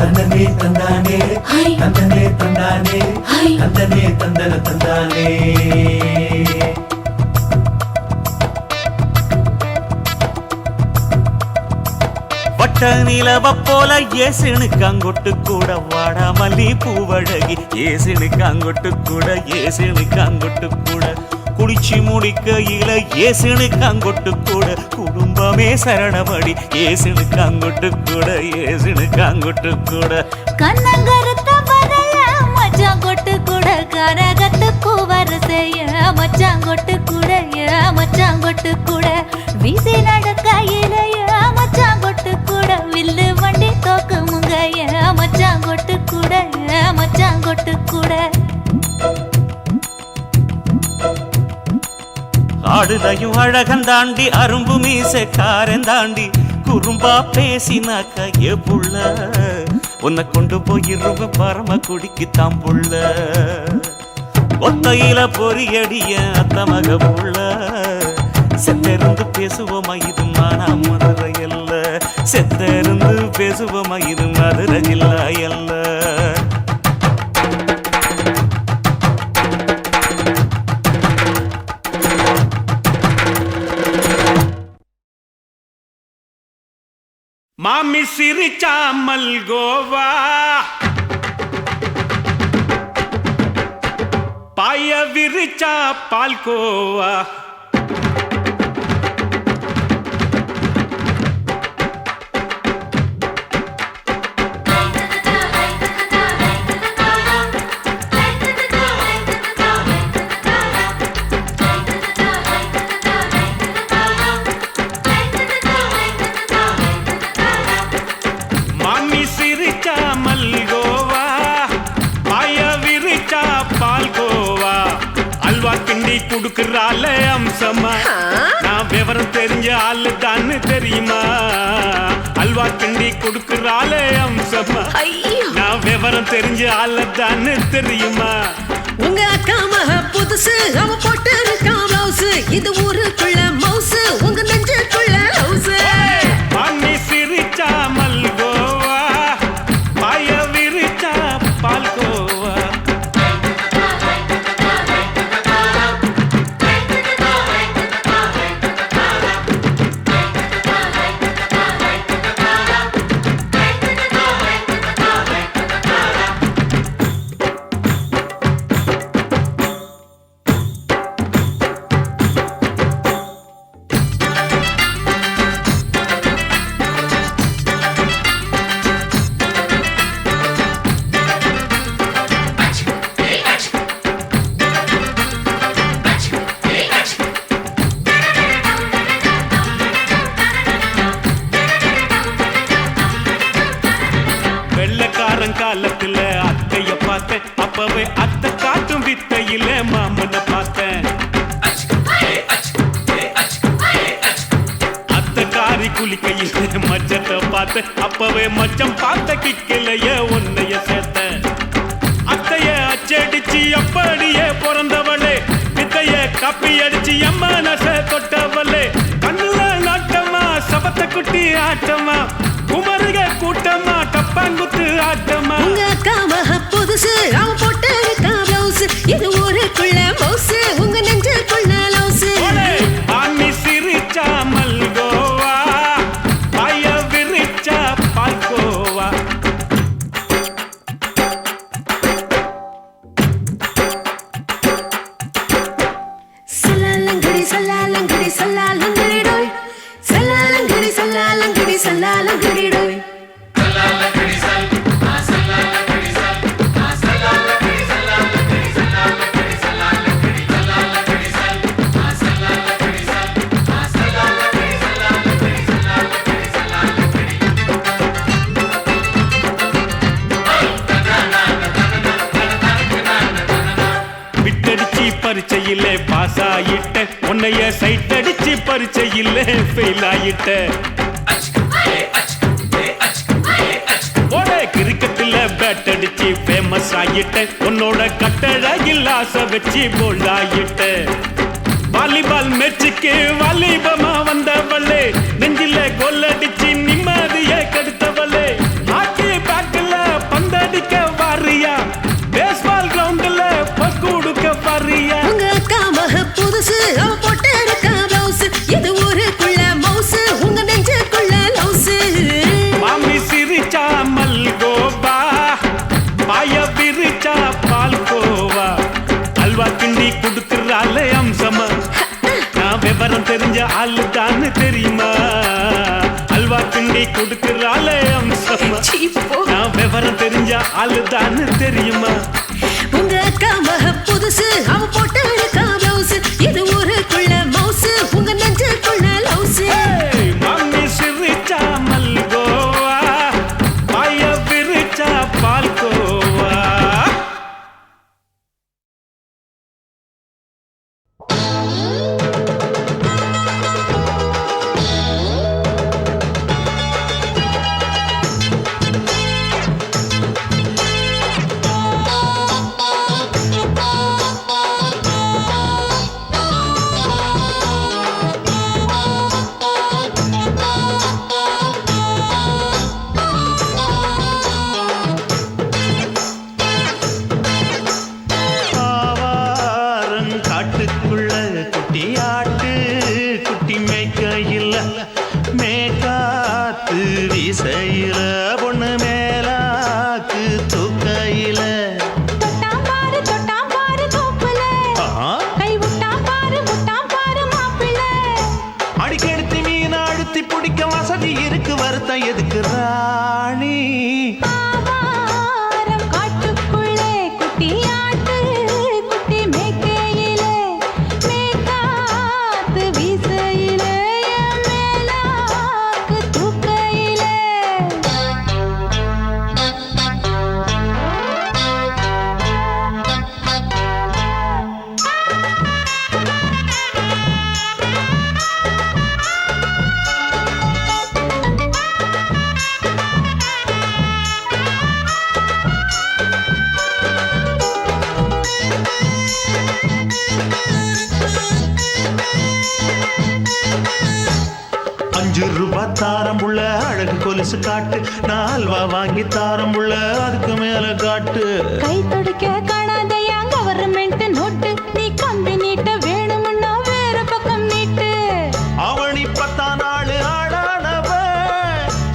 Speaker 6: தந்தனே தந்தானே தந்தனே தந்தானே தந்தனே தந்தன தந்தானே.
Speaker 5: வட்ட நிலவ போல ஏசுனுக்கு அங்கொட்டு கூட வாடா மல்லி பூவழகி. ஏசுனுக்கு அங்கொட்டு கூட ஏசுனுக்கு அங்கொட்டு கூட குளிச்சு முடிக்கையில ஏசுனுக்கு அங்கொட்டு கூட குடும்பமே சரணமடி. ஏசுனுக்கு அங்கொட்டு கூட ஏசுனுக்கு அங்கொட்டு கூட.
Speaker 2: கண்ணங்கருத்த வரைய மச்சான் கொட்டு கூட கரகத்துக்கு வரிசைய மச்சான் கொட்டு கூட மச்சான் கொட்டு கூட. வீசி நடக்கையில மச்சான் கொட்டு கூட வில்லு வண்டி தோக்கு முங்கைய மச்சான் கொட்டு கூட மச்சான் கொட்டு கூட.
Speaker 5: ஆடுதையும் அழகந்தாண்டி அரும்பு மீசக்காரன் தாண்டி குறும்பா பேசினாக்க ஏ புள்ள உன்னை கொண்டு போயிருவ பரம குடிக்கு தாம்புள்ள. ஒத்தையில பொறியடிய அத்தமக புள்ள செத்தருந்து பேசுவோமா இது மானா மதுரை அல்ல. செத்தருந்து பேசுவோமா இது மதுரை ஜில்லா அல்ல.
Speaker 1: மாமி சிரிச்சா மல்கோவா பாய விரிச்சா பால்கோவா. மாமி சிரிச்சா மல்கோவா பாய விரிச்சா பால்கோவா. அல்வா கிண்டி குடுக்குறால அம்சமா நான் விவரம் தெரிஞ்ச ஆளு தான்னு தெரியுமா. அல்வா கிண்டி குடுக்குறால அம்சமா நான் விவரம் தெரிஞ்ச ஆளு தான்னு தெரியுமா.
Speaker 8: உங்க அக்கா மக புதுசு அவ போட்டு இருக்கா பிளவுஸ். இது ஊருக்குள்ள மவுசு உங்க நெஞ்சுக்குள்ள ஹவுஸ்.
Speaker 1: மாமி சிரிச்சா மல்கோவா பாய விரிச்சா பால்கோவா. காலத்துல அத்தைய பார்த்தேன், அப்பவே அத்தை காட்டும் வித்தையில மாமனை பார்த்தேன். அத்தை காரி குளிக்கையில மச்சத்தை பார்த்தேன், அப்பவே மச்சம் பார்த்த கிக்கலைய உன்னைய சேர்த்தேன். அத்தைய அச்சடிச்சு அப்படியே பிறந்தவளே, வித்தைய காப்பி அடிச்சு அம்மனச தொட்டவளே. கண்ணுல நாட்டமா சபத்த குட்டி ஆட்டமா, குமருக கூட்டமா டப்பாங்குத்து ஆட்டமா.
Speaker 8: உங்க அக்கா மக புதுசு அவ போட்டு பிளவுஸ், இது ஊருக்குள்ள மவுசு உங்க நெஞ்சுக்குள்ள லவுசு.
Speaker 1: ஆமி சிரிச்சா மல்கோவா, பாய விரிச்சா பால்கோவா.
Speaker 8: சல்லாலங்கடி சல்லாலங்கடி சல்லாலங்கடி டோய், சல்லாலங்கடி சல்லாலங்கடி சல்லாலங்கடி டோய்.
Speaker 1: விட்டடிச்சு பரிச்சையிலே பாஸ் ஆயிட்ட, உன்னைய சைட் அடிச்சு பரிச்சையிலே ஃபெயில் ஆயிட்ட. கிரிக்கெட்டில் பேட் அடிச்சு ஃபேமஸ் ஆயிட்ட, உன்னோட கட்டழகில் ஆசை வச்சு போல்ட் ஆயிட்ட. வாலிபால் மேட்சுக்கு வாலிபமா வந்தவளே, நெஞ்சில கோல் அடிச்சு நிம்மதிய கெடுத்தவளே. ஹாக்கி பேட்ல பந்தடிக்க வாரியா, பேஸ்பால் கிரவுண்ட்ல பஸ் கொடுக்க வாரியா.
Speaker 8: உங்க அக்கா மக புதுசு அவ போட்டு பிளவுஸ், இது ஊருக்குள்ள மவுசு உங்க நெஞ்சுக்குள்ள லவுசு.
Speaker 1: மாமி சிரிச்சா மல்கோவா, பாய விரிச்சா பால்கோவா. அல்வா கிண்டி குடுக்கறாளே அம்சமா, நான் விவரம் தெரிஞ்ச ஆளு தான்னு தெரியுமா. அல்வா கிண்டி குடுக்கறாளே அம்சமா, நான் விவரம் தெரிஞ்ச ஆளு தான்னு தெரியுமா.
Speaker 8: உங்க அக்கா மக புதுசு அவ போட்டு பிளவுஸ், இது ஊருக்குள்ள மவுசு உங்க நெஞ்சுக்குள்ள லவுசு.
Speaker 1: மாமி சிரிச்சா மல்கோவா, பாய விரிச்சா பால்கோவா. காட்டுக்குள்ள குட்டி ஆட்டு குட்டி மேய்க்கையில் மேக்காத்து வீசையில பொண்ணு மேலாக்கு தூக்கையில.
Speaker 4: தொட்டாம் பாரு தோப்புல, கை விட்டாம் பாரு மாப்பிள்ள.
Speaker 3: அடிக்கெடுத்து மீன் அழுத்தி பிடிக்க வசதி இருக்கு, வருத்தம் எதுக்கு ராணி.
Speaker 4: ஆவாரம் காட்டுக்குள்ளே குட்டி ஆட்டு குட்டி மேய்க்கையிலே, மேய்க்காத்து வீசையிலே என் மேலாக்கு தூக்கையிலே.
Speaker 3: ₹5 தாரம் உள்ள அழகு கொலுசு காட்டு, 4 வாங்கி தாரம் உள்ள அதுக்கு மேல காட்டு.
Speaker 4: கை தொடுக்க காணாதையா கவர்மெண்ட் நோட்டு, நீ கம்பி நீட்ட வேணும்னா வேற பக்கம் நீட்டு.
Speaker 3: அவனி 10 நாள் ஆடானவ,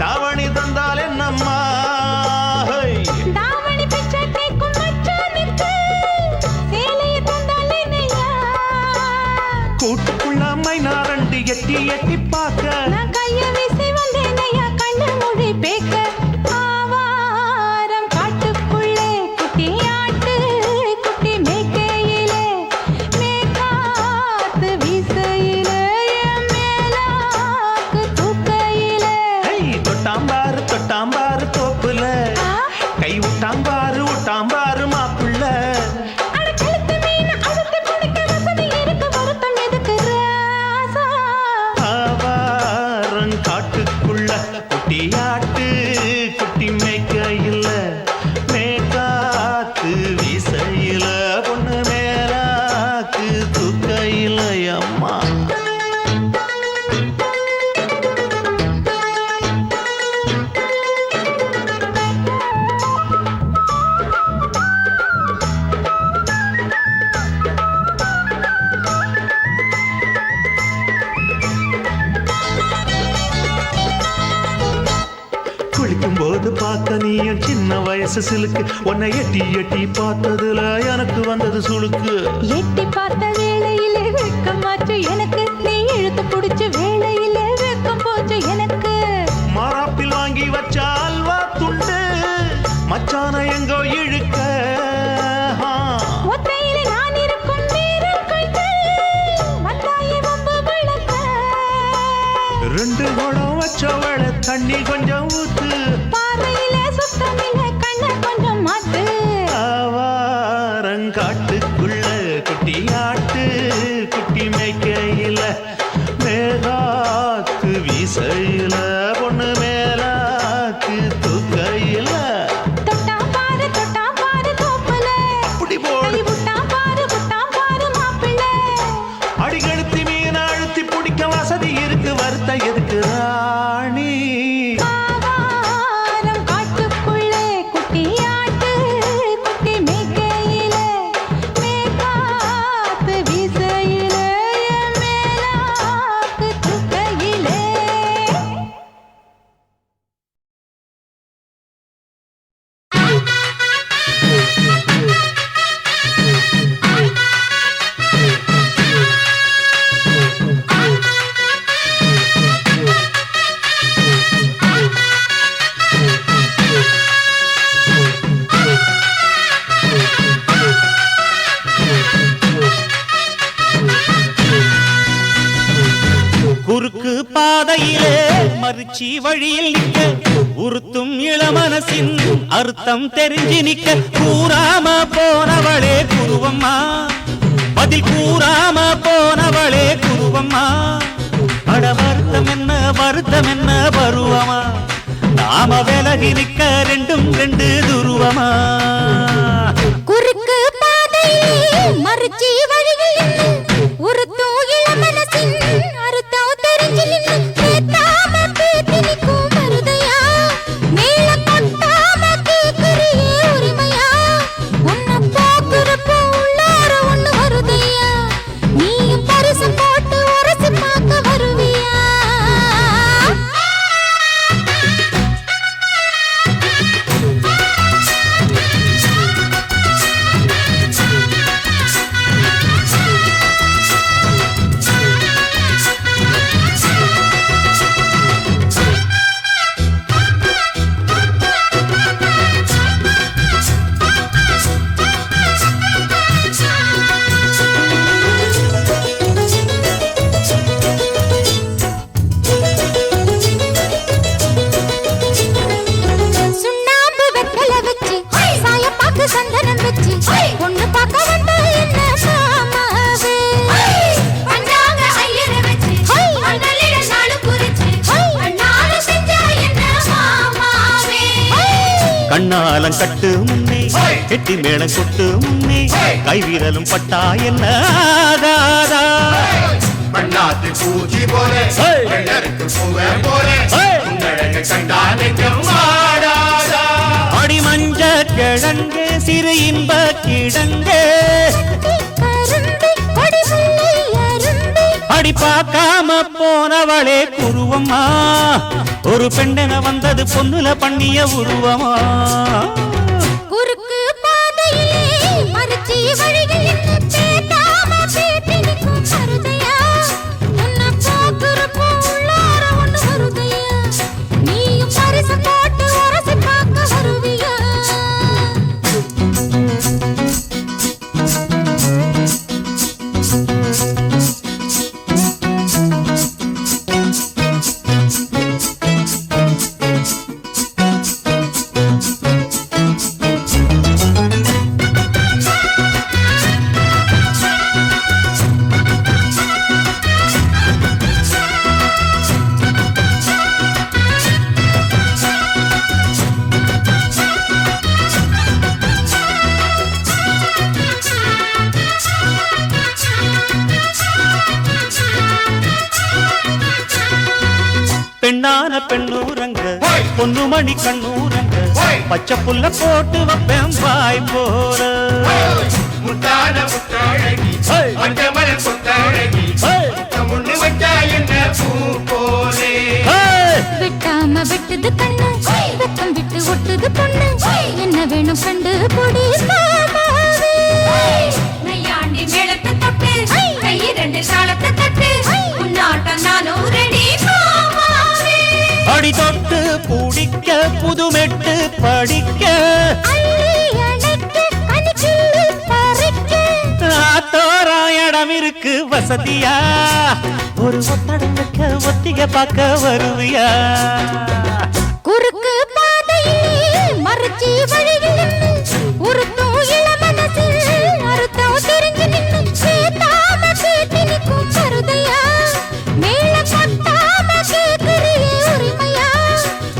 Speaker 3: தாவணி தந்தால் என்னம்மா.
Speaker 4: தாவணி பிச்சை கேக்கும் மச்சானுக்கு சேலையை தந்தால் என்னையா.
Speaker 3: கூட்டுக்குள்ள மைனா 2 எட்டி எட்டி பார்க்க,
Speaker 4: நான் கைய வீசி வந்தேனையா கண்ணு மொழி பேக்க. ஆவாரம் காட்டுக்குள்ளே குட்டி
Speaker 3: விட்டாம்பாரு மாப்பிள்ள காட்டுக்குள்ள குட்டியாட்டு குட்டி மேய்க்கையில் மேற்காத்து வீசையில பொண்ணு மேலாக்கு தூக்கையில் அம்மா போது பார்க்க நீயும் சின்ன வயசு சிலுக்கு உன்னை எட்டி எட்டி பார்த்ததுல எனக்கு வந்தது சுளுக்கு
Speaker 4: எட்டி பார்த்த வேளையிலே வெக்கமாச்சு எனக்கு நீ இழுத்து பிடிச்ச வேளையிலே வெக்கம் போச்சு எனக்கு
Speaker 3: மாறாப்பில் வாங்கி வச்ச அல்வா துண்டு மச்சான எங்கோ இழுக்க
Speaker 4: ஒத்தையிலே நான் இருக்கும் நேரம் கண்டு வந்தாயே வம்பு விளக்க
Speaker 3: ரெண்டு குடம் வச்சவள தண்ணி கொஞ்சம் ஊத்து காட்டுக்குள்ள குட்டியாட்டு குட்டி மேய்க்கையில மேலாக்கு வீசையில பொண்ணு மேலாக்கு தூக்கையில
Speaker 4: தொட்டா பாரு தோப்புல
Speaker 3: அப்படி போடு
Speaker 4: மாப்பிள்ள
Speaker 3: அடிகழுத்தி மீன் அழுத்தி பிடிக்க வசதி இருக்கு வருத்த எதுக்கு ராணி
Speaker 5: குறுக்கு பாதையிலே மறுச்சி வழியில் நிற்க உறுத்தும் இளமனசின் அர்த்தம் தெரிஞ்சு நிற்க கூறாம போனவளே குருவம்மா பதில் கூறாம போனவளே குருவம்மா அட வருத்தம் என்ன பருவமா நாம விலகி நிற்க ரெண்டும் ரெண்டு துருவமா
Speaker 4: குறுக்கு பாதையிலே மறுச்சி வழியில் உறுத்தும் இளமனசின் அர்த்தம் தெரிஞ்சு நின்னு கேட்டாம பேத்தி நிற்கும் மருதையா மேல கொட்டாம கேக்குறியே உரிமையா உன்னை பார்க்கிறப்ப உள்ளார ஒண்ணு வருதையா நீயும் பரிசு போட்டு உரசி பார்க்க வருவியா சந்தனம் வச்சு பொண்ணு பார்க்க வந்தா என்ன மாமாவே பண்டாங்க ஐயரை வச்சு அண்ணலிட நாளு குறிச்சு அண்ணாரு செஞ்சா என்ன மாமாவே
Speaker 5: கண்ணாலம் கட்டு முன்னே கெட்டி மேளம் கொட்டு முன்னே கைவிரலும் பட்டா என்ன ஆகாதா
Speaker 6: பண்ணாத்து பூச்சி போல வெள்ளருக்கு பூவே போல உன்னழக கண்டா நெஞ்சம் வாடாதா
Speaker 5: அடி மஞ்ச கிழங்கே சிறு இன்ப கிழங்கே அடி பார்க்காம போனவளே குருவம்மா ஒரு பெண்ணென வந்தது பொண்ணுல பண்ணிய உருவமா
Speaker 4: குறுக்கு பாதையிலே மறுச்சி வழியில் பேட்டாம பேட்டி நிற்கும் மருதையா உன்னை பார்க்கிறப்போ உள்ளார ஒண்ணு வருதையா நீயும் பரிசு போட்டு உரசி பார்க்க வருவியா
Speaker 3: பெண்ணான பெண்ணூரங்க பொன்னுமணி கண்ணூரங்க பச்சை புல்ல போட்டு வைப்பேன் வாய் போற
Speaker 6: முத்தான முத்தாழகி மஞ்சமல முத்தாழகி முன்னு வச்சா என்ன பூ போலே
Speaker 2: விட்டாம விட்டது கண்ணு வெக்கம் விட்டு ஒட்டுது பொண்ணு என்ன வேணும் கண்டு பொடி நையாண்டி மேளத்தை தொட்டு கை ரெண்டு சாலத்தை தட்டு உன்னாட்டம் நானும் ரெடி
Speaker 3: அடி தொட்டு பூடிக்க புதுமெட்டு படிக்க தோராயிடம் இருக்கு வசதியா ஒரு ஒத்தடம் வைக்க ஒத்திக பார்க்க வருவியா
Speaker 2: குறுக்கு பாதையில் மறுச்சி வழியில் உருத்தும் இளமனசில் அறுத்தம் தெரிஞ்சு நின்று சேத்தாம கேட்டு நிற்கும் மருதையா மேல கொட்டாம கேட்கிறியே உரிமையா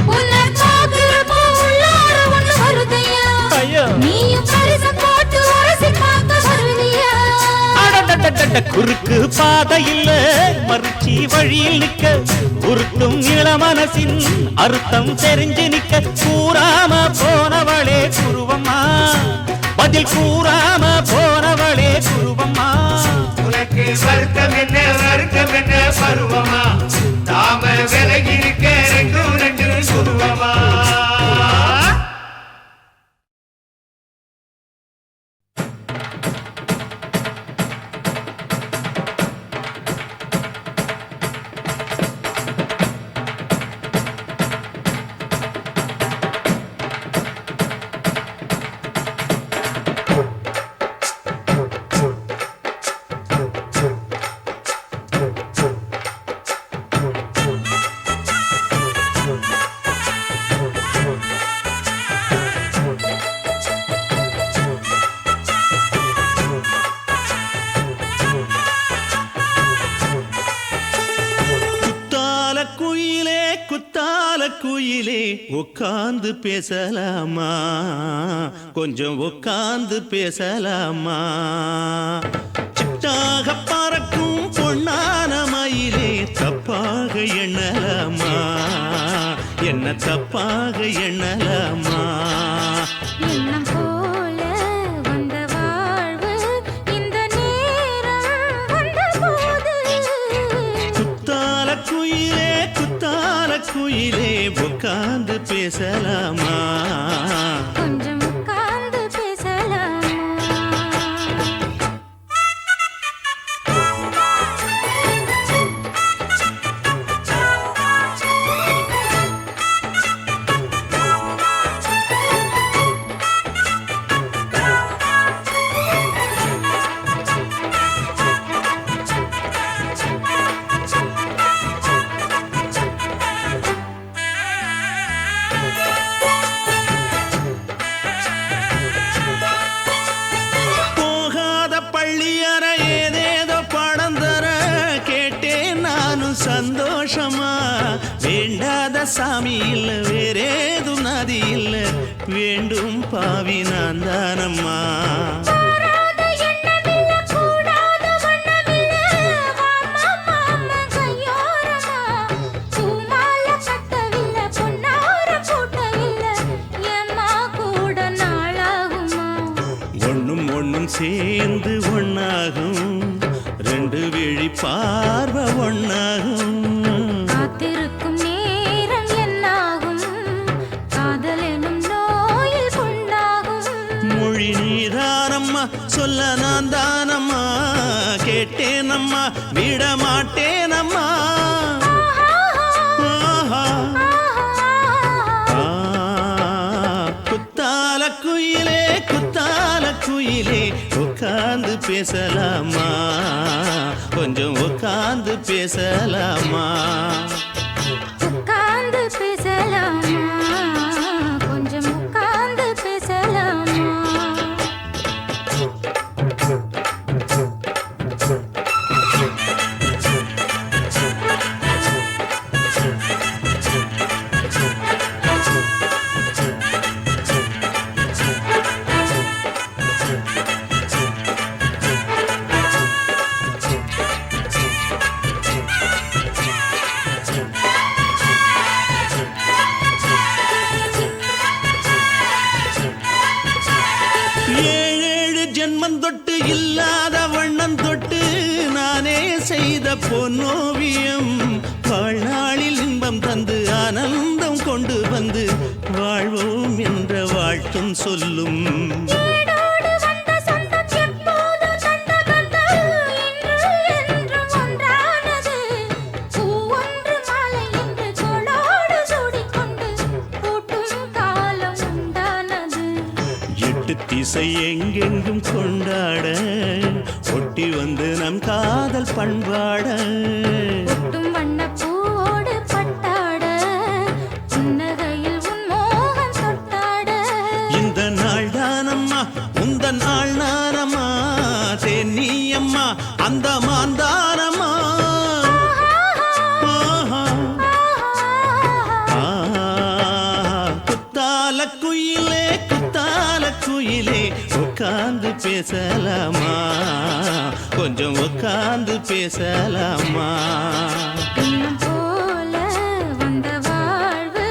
Speaker 2: உன்னை பார்க்கிறப்போ உள்ளார ஒண்ணு வருதையா நீயும் பரிசு போட்டு உரசி பார்க்க வருவியா
Speaker 3: குறுக்கு பாதையில் மறுச்சி வழியில் நிற்க உருட்டும் இளமனசின் அர்த்தம் தெரிஞ்சு நிற்க கூறாம போனவளே குருவம்மா பதில் கூறாம போனவளே குருவம்மா
Speaker 6: உனக்கு வருத்தம் என்ன பருவமா தாம விலகி இருக்க ரெண்டு சுருவமா
Speaker 3: குயிலே உட்கார்ந்து பேசலாமா கொஞ்சம் உட்கார்ந்து பேசலாமா சிட்டாக பறக்கும் பொன்னான மயிலே தப்பாக எண்ணலாமா என்ன தப்பாக எண்ணலாமா
Speaker 2: எண்ணம் போல வந்த வாழ்வு இந்த நேரம் வந்தபோது
Speaker 3: குத்தால குயிலே உட்கார்ந்து பேசலாமா
Speaker 2: கொஞ்சம் உட்கார்ந்து பேசலாமா
Speaker 3: சந்தோஷமா வேண்டாத சாமி இல்ல வேறேதும் நதி இல்ல வேண்டும் பாவி நான் தானம்மா ஒண்ணும் ஒண்ணும் சேர்ந்து ஒண்ணாகும் ரெண்டு விழி பார்வை ஒண்ணாகும்
Speaker 2: காத்திருக்கும் நேரம் என்னாகும் காதல் எனும் நோயில் புண்ணாகும்
Speaker 3: மொழி நீதானம்மா சொல்ல நான் தானம்மா கேட்டேனம்மா விட மாட்டேனம்மா குத்தால குயிலே உட்கார்ந்து பேசலாமா கொஞ்சம் உட்கார்ந்து பேசலாமா
Speaker 2: உட்கார்ந்து பேசலாமா கொஞ்சம் உட்கார்ந்து பேசலாமா
Speaker 5: ஏழேழு ஜென்மம் தொட்டு இல்லாத வண்ணம் தொட்டு நானே செய்த பொன்னோவியம் வாழ்நாளில் இன்பம் தந்து ஆனந்தம் கொண்டு வந்து வாழ்வோம் என்ற வாழ்த்தும் சொல்லும் திசை எங்கெங்கும் கொண்டாட ஒட்டி வந்து நம் காதல் பண்பாட
Speaker 2: வண்ணப்பூவோடு பட்டாட புன்னகையில் உன் மோகம் தொட்டாட
Speaker 5: இந்த நாள் தானம்மா உந்த நாள் நானம்மா தேனியம்மா அந்த மாந்தானம்மா குத்தால குயிலே குத்தால குயிலே உட்கார்ந்து பேசலாமா கொஞ்சம் உட்கார்ந்து பேசலாமா
Speaker 2: போல வந்த வாழ்வு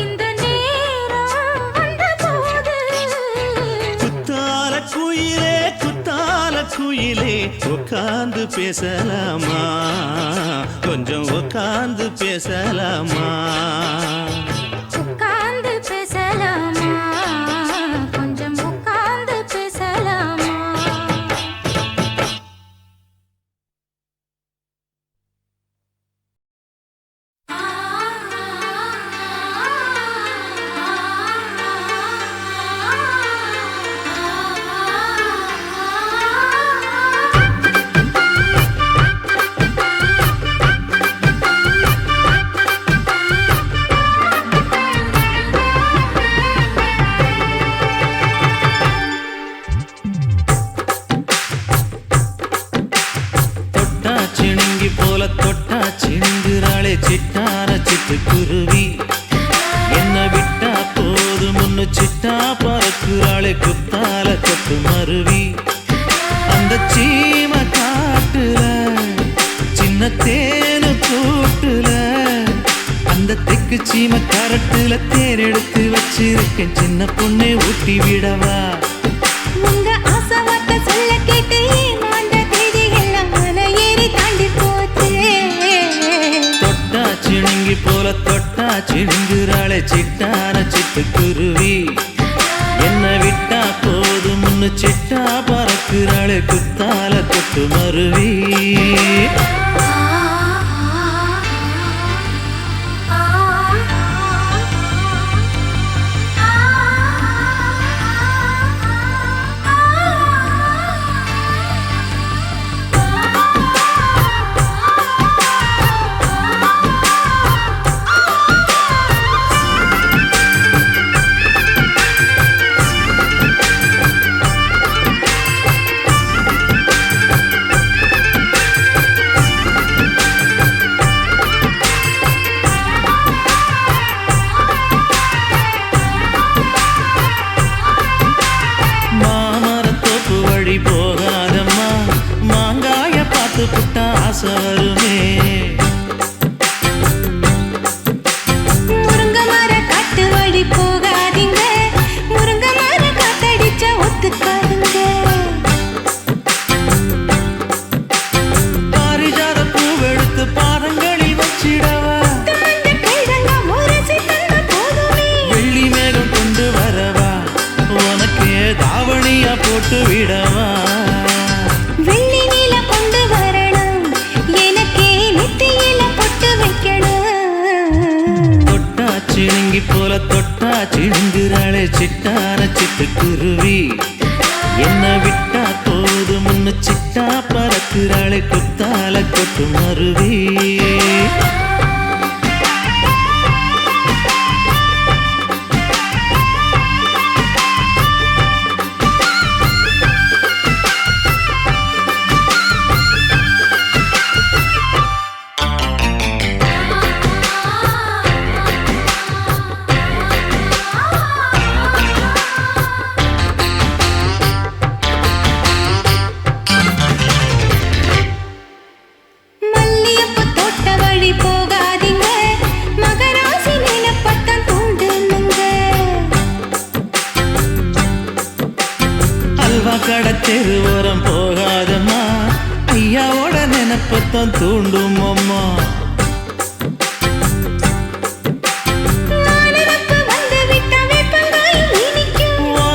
Speaker 2: இந்த நேரம் வந்த போது
Speaker 5: குத்தால குயிலே உட்கார்ந்து பேசலாமா கொஞ்சம் உட்கார்ந்து பேசலாமா
Speaker 2: உட்கார்ந்து பேசலாமா கொஞ்சம் உட்கார்ந்து பேசலாமா
Speaker 5: தொட்டா சிந்துறாளே சிட்டார சிட்டு குருவி என்ன விட்டா போது முன்னு சிட்டா பறக்குறாளே குத்தால கொட்டு மருவி அந்த சீம காட்டுல சின்ன தேனு கூட்டுல அந்த தெக்கு சீம கரட்டுல தேர் எடுத்து வச்சிருக்கேன் சின்ன பொண்ணே ஊட்டி விடவா
Speaker 4: உங்க ஆசவார்த்தை சொல்ல கேட்டு மாண்ட தேதி எல்லாம் மலை ஏறி தாண்டி போச்சு
Speaker 5: தொட்டா சிணுங்கி போல தொட்டா சிணுங்குறாளே சிட்டார சிட்டு குருவி என்ன விட்டா போது முன்னு சிட்டா பறக்குறாளே குத்தால கொட்டு மருவி போகாதம்மா மாங்காய பார்த்து புட்டா ஆசை வருமே
Speaker 4: முருங்க மர காட்டு வழி போகாதீங்க முருங்க மர காத்தடிச்சா ஒத்துக்காதுங்க
Speaker 5: பாரிஜாத பூவெடுத்து பாதங்களில் வச்சிடவா வெள்ளி மேகம் கொண்டு வரவா உனக்கு தாவணியா போட்டு விடவா
Speaker 4: வெள்ளி நீல கொண்டு வரணும் எனக்கே நெத்தியில பொட்டு வைக்கணும்
Speaker 5: தொட்டா சிணுங்கி போல தொட்டா சிணுங்குறாளே சிட்டார சிட்டு குருவி என்ன விட்டா போது முன்னு சிட்டா பறக்குறாளே குத்தால கொட்டு மருவி
Speaker 4: மல்லியப்பூ தோட்ட
Speaker 3: கடத்தெரு ஓரம் போகாதம்மா, ஐயாவோட நினைப்பத்தான் தூண்டும் அம்மா.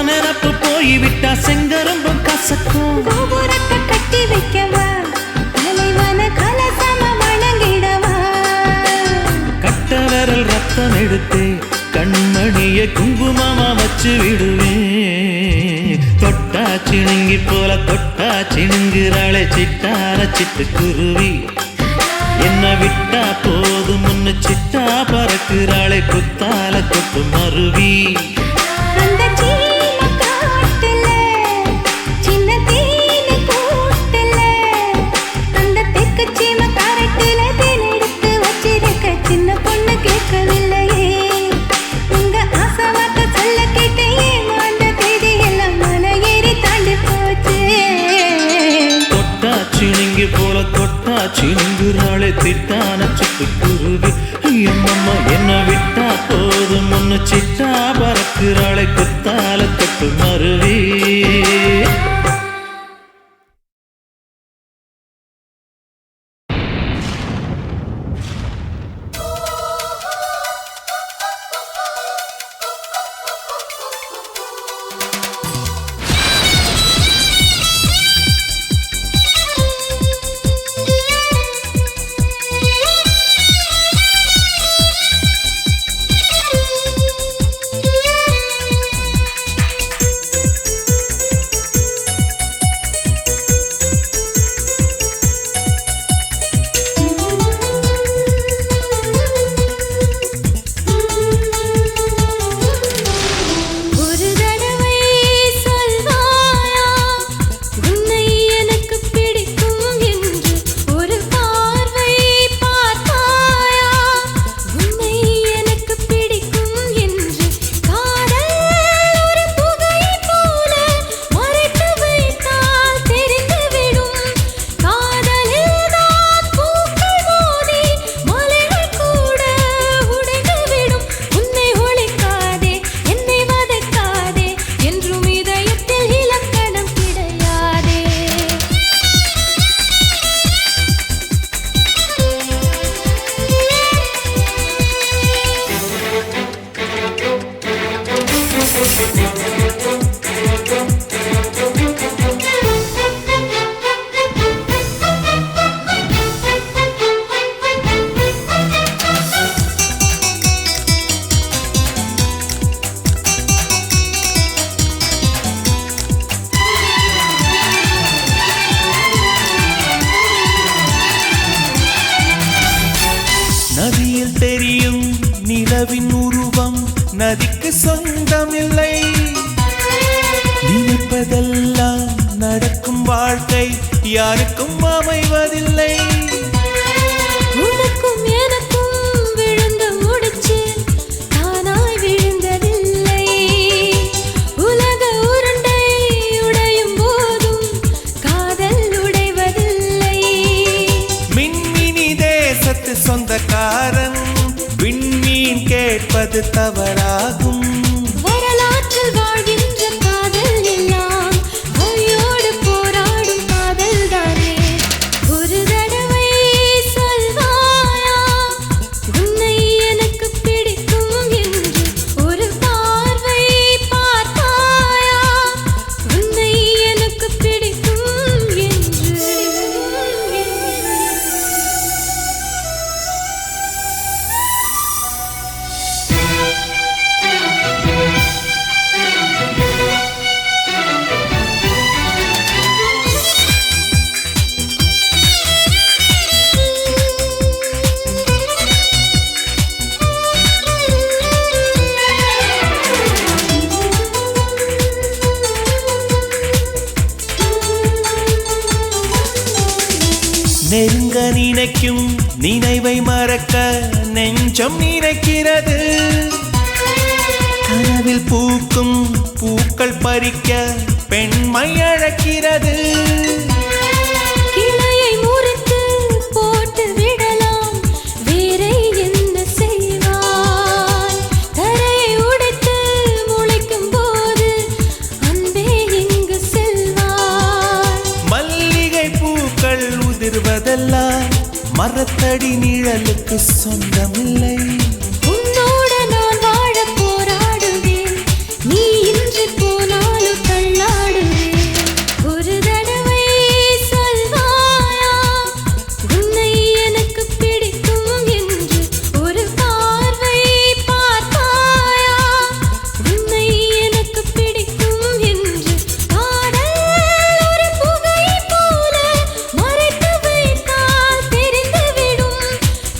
Speaker 3: நினப்பு போய்விட்டா செங்கரும்பும் கசக்கும்.
Speaker 4: கட்டி வைக்கவா தலைவன கலசம வணங்கிடவா.
Speaker 3: கட்ட விரல் ரத்தம் எடுத்து கண்மணிய குங்குமமா வச்சு விடுவேன். தொட்டா சிணுங்கி போல தொட்டா சிணுங்குறாளே சிட்டார சிட்டுக்குருவி. என்ன விட்டா போதும் முன்னு சிட்டா பறக்குறாளே குத்தால கொட்டு மருவி.
Speaker 4: அந்த சீன காட்டுல சின்ன தேனி கூட்டுல அந்த தெக்கு சீம கரட்டுல தேன் எடுத்து வச்சிருக்க சின்ன பொண்ணு கேட்கவில்லையே. உங்க ஆசை வார்த்தை சொல்ல கேட்டேன், அந்த தேதி எல்லாம் மலை ஏறி தாண்டி போச்சு.
Speaker 3: தொட்டா சிணுங்கி போல தொட்டா சிணுங்குறாளே திட்டான சிட்டுக்குருவி. அம்மம்மா என்ன விட்டா போதும் முன்னு சிட்டா பறக்குறாளே குத்தால கொட்டு மருவி. நதியில் தெரியும் நிலவின் உருவம் நதிக்கு சொந்தமில்லை. நினைப்பதெல்லாம் நடக்கும் வாழ்க்கை யாருக்கும் அமைவதில்லை.
Speaker 8: உனக்கும் எனக்கும் விழுந்து முடிச்சு தானாய் விழுந்ததில்லை. உலக உருண்டை உடையும் போதும் காதல் உடைவதில்லை.
Speaker 3: மின்மினி தேசத்து சொந்தக்காரன் விண்மீன் கேட்பது தவறாகும்.
Speaker 8: வரலாற்றில் வாழ்கின்ற காதல் எல்லாம் வழியோடு போராடும் காதல் தானே. ஒரு தடவை சொல்வாயா உன்னை எனக்கு பிடிக்கும் என்று. ஒரு பார்வை பார்த்தாயா உன்னை எனக்கு பிடிக்கும் என்று.
Speaker 3: நெருங்க நினைக்கும் நினைவை மறக்க நெஞ்சம் நினைக்கிறது. கனவில் பூக்கும் பூக்கள் பறிக்க பெண்மை அழைக்கிறது.
Speaker 8: கிளையை முறித்து போட்டு விடலாம், வேறே என்ன செய்வாய்? தரையை உடைத்து முளைக்கும் போது அன்பே இங்கு செல்வாய்.
Speaker 5: மரத்தடி நிழலுக்கு சொந்தமில்லை.
Speaker 8: உன்னோட நான் வாழ போராடுவேன், நீ இன்று போனாலும் தள்ளாடுவேன். ஒரு தடவை சொல்வாயா உன்னை எனக்கு பிடிக்கும் என்று, ஒரு பார்வை பார்த்தாயா உன்னை எனக்கு பிடிக்கும் என்று. காதல் ஒரு புகை போல மறைத்து வைத்தால் தெரிந்துவிடும்.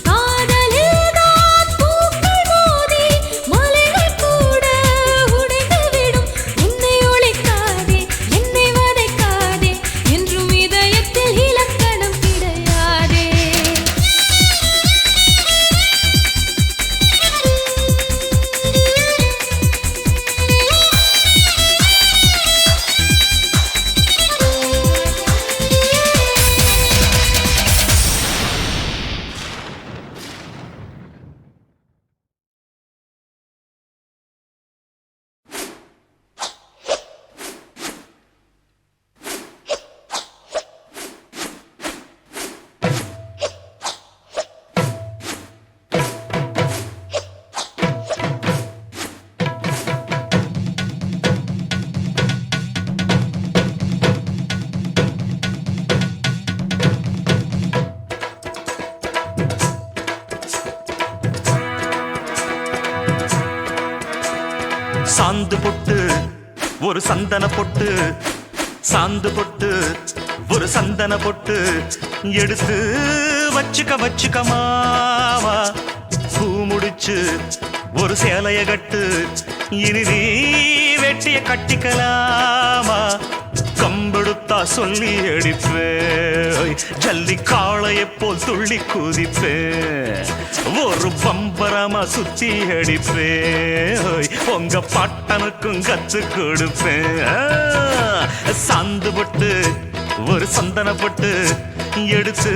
Speaker 8: காதலில் தான் பூக்கள் மோதி மலைகள் கூட உடைந்துவிடும். உன்னை ஒழிக்காதே என்னை வதைக்காதே என்றும் இதயத்தில் இலக்கணம் கிடையாதே.
Speaker 5: சாந்து பொட்டு ஒரு சந்தன பொட்டு, சாந்து பொட்டு ஒரு சந்தன பொட்டு எடுத்து வச்சுக்க மாவா. பூ முடிச்சு ஒரு சேலைய கட்டு, இனி நீ வெட்டிய கட்டிக்கலாமா. கம்பெடுத்தா சொல்லி அடிப்பேன், ஜல்லி காளையை போல் துள்ளி குதிப்பேன். ஒரு பம்பரமா சுத்தி அடிப்பேன், உங்க பாட்டனுக்கும் கத்து கொடுப்பேன். சாந்து பொட்டு ஒரு சந்தன பொட்டு எடுத்து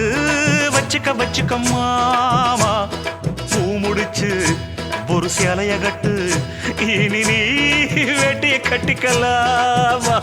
Speaker 5: வச்சுக்க மாமா. பூ முடிச்சு ஒரு சேலைய கட்டு, இனி நீ வெட்டிய கட்டிக்கலாமா.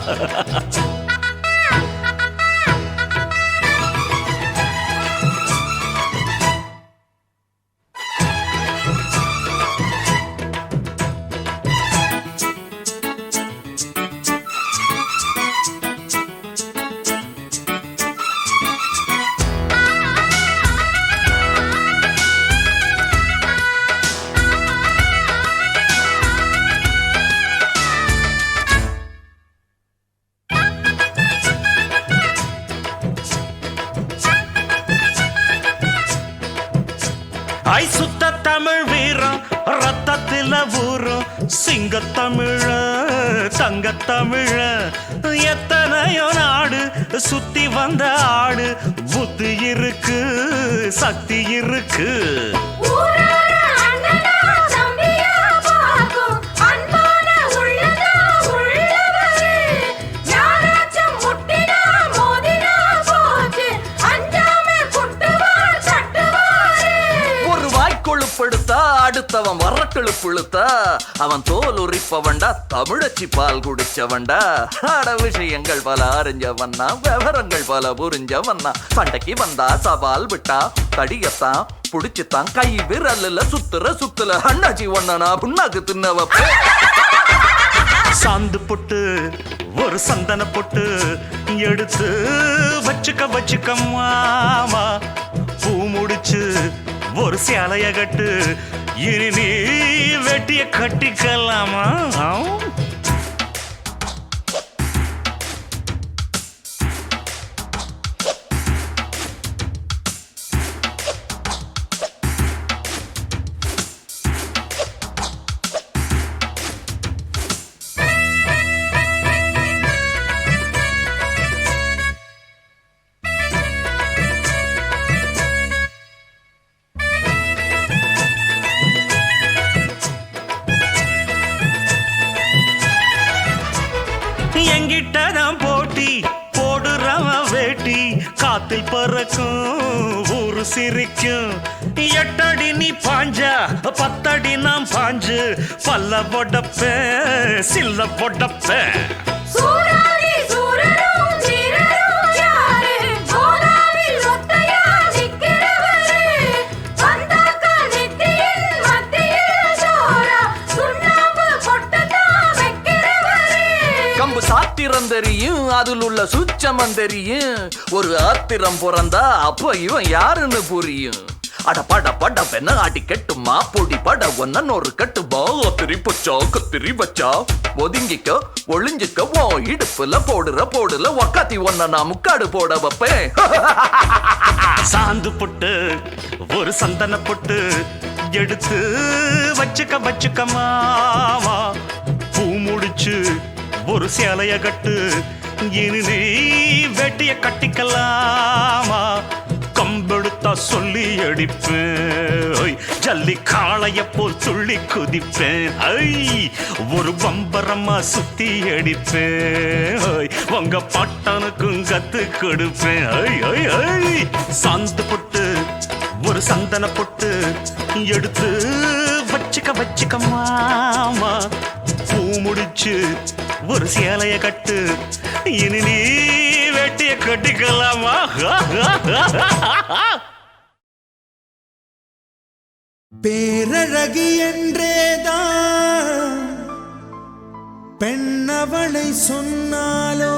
Speaker 5: ஐ சுத்த தமிழ் வீரம் ரத்தத்தில ஊரும், சிங்கத்தமிழ தங்கத்தமிழ. எத்தனையோ நாடு சுத்தி வந்த ஆடு, புத்தி இருக்கு சக்தி இருக்கு.
Speaker 6: அடுத்தவன் வரட்டெழு புழுத்தா, அவன் தோல் உரிப்பவன்டா, தமிழச்சி பால் குடிச்சவன்டா. ஆட விஷயங்கள் பல அறிஞ்சவன்னா, விவரங்கள் பல புரிஞ்சவன்னா. சண்டைக்கு வந்தா சவால் விட்டா தடியத்தான் புடிச்சுத்தான், கை விரல்ல சுத்துல அண்ணாச்சி ஒண்ணனா புண்ணாக்கு தின்னவ.
Speaker 5: சாந்து பொட்டு ஒரு சந்தன பொட்டு எடுத்து வச்சுக்க மாமா. பூ முடிச்சு ஒரு சேலைய கட்டு, இனி நீ வெட்டிய கட்டிக்கலாமா. எங்கிட்டதான் போட்டி போடுறவன் வேட்டி, காத்தில் பறக்கும் ஊரு சிரிக்கும். 8 அடி நீ பாஞ்சா 10 அடி நாம் பாஞ்சு, பல்ல பொடப்பேன் சில்ல பொடப்பேன்.
Speaker 2: சூரரும் சீரரும் யாரு, கோதாவில் ஒத்தையா நிக்கிறவன்
Speaker 6: சாத்திரம் தெரியும், அதில் உள்ள சூட்சமம் தெரியும். ஒரு ஆத்திரம் பிறந்தா அப்ப இவன் யாருன்னு புரியும். அட பட பட பெண்ண ஆட்டி கெட்டுமா பொடி பட ஒன்னு ஒரு கட்டுமா. கத்திரி பச்சா கத்திரி வச்சா ஒதுங்கிக்க ஒளிஞ்சிக்க ஓ இடுப்புல போடுல ஒக்காத்தி ஒன்ன நான் முக்காடு போட வைப்பேன்.
Speaker 5: சாந்து பொட்டு ஒரு சந்தன பொட்டு எடுத்து வச்சுக்க மாமா. பூ முடிச்சு ஒரு சேலைய கட்டு இனி நீ வெட்டிய கட்டிக்கலாமா. கம்பெடுத்தா சொல்லி அடிப்பேன், ஜல்லி காளைய போல் துள்ளி குதிப்பேன். ஒரு பம்பரமா சுத்தி அடிப்பேன், உங்க பட்டனுக்கும் கத்து கொடுப்பேன். சாந்து பொட்டு ஒரு சந்தன பொட்டு எடுத்து வச்சுக்க மாமா. பூ முடிச்சு ஒரு சேலைய கட்டு இனி நீ வெட்டிய கட்டிக்கலாமா.
Speaker 10: பேரழகி என்றேதான் பெண்ணவளை சொன்னாலோ,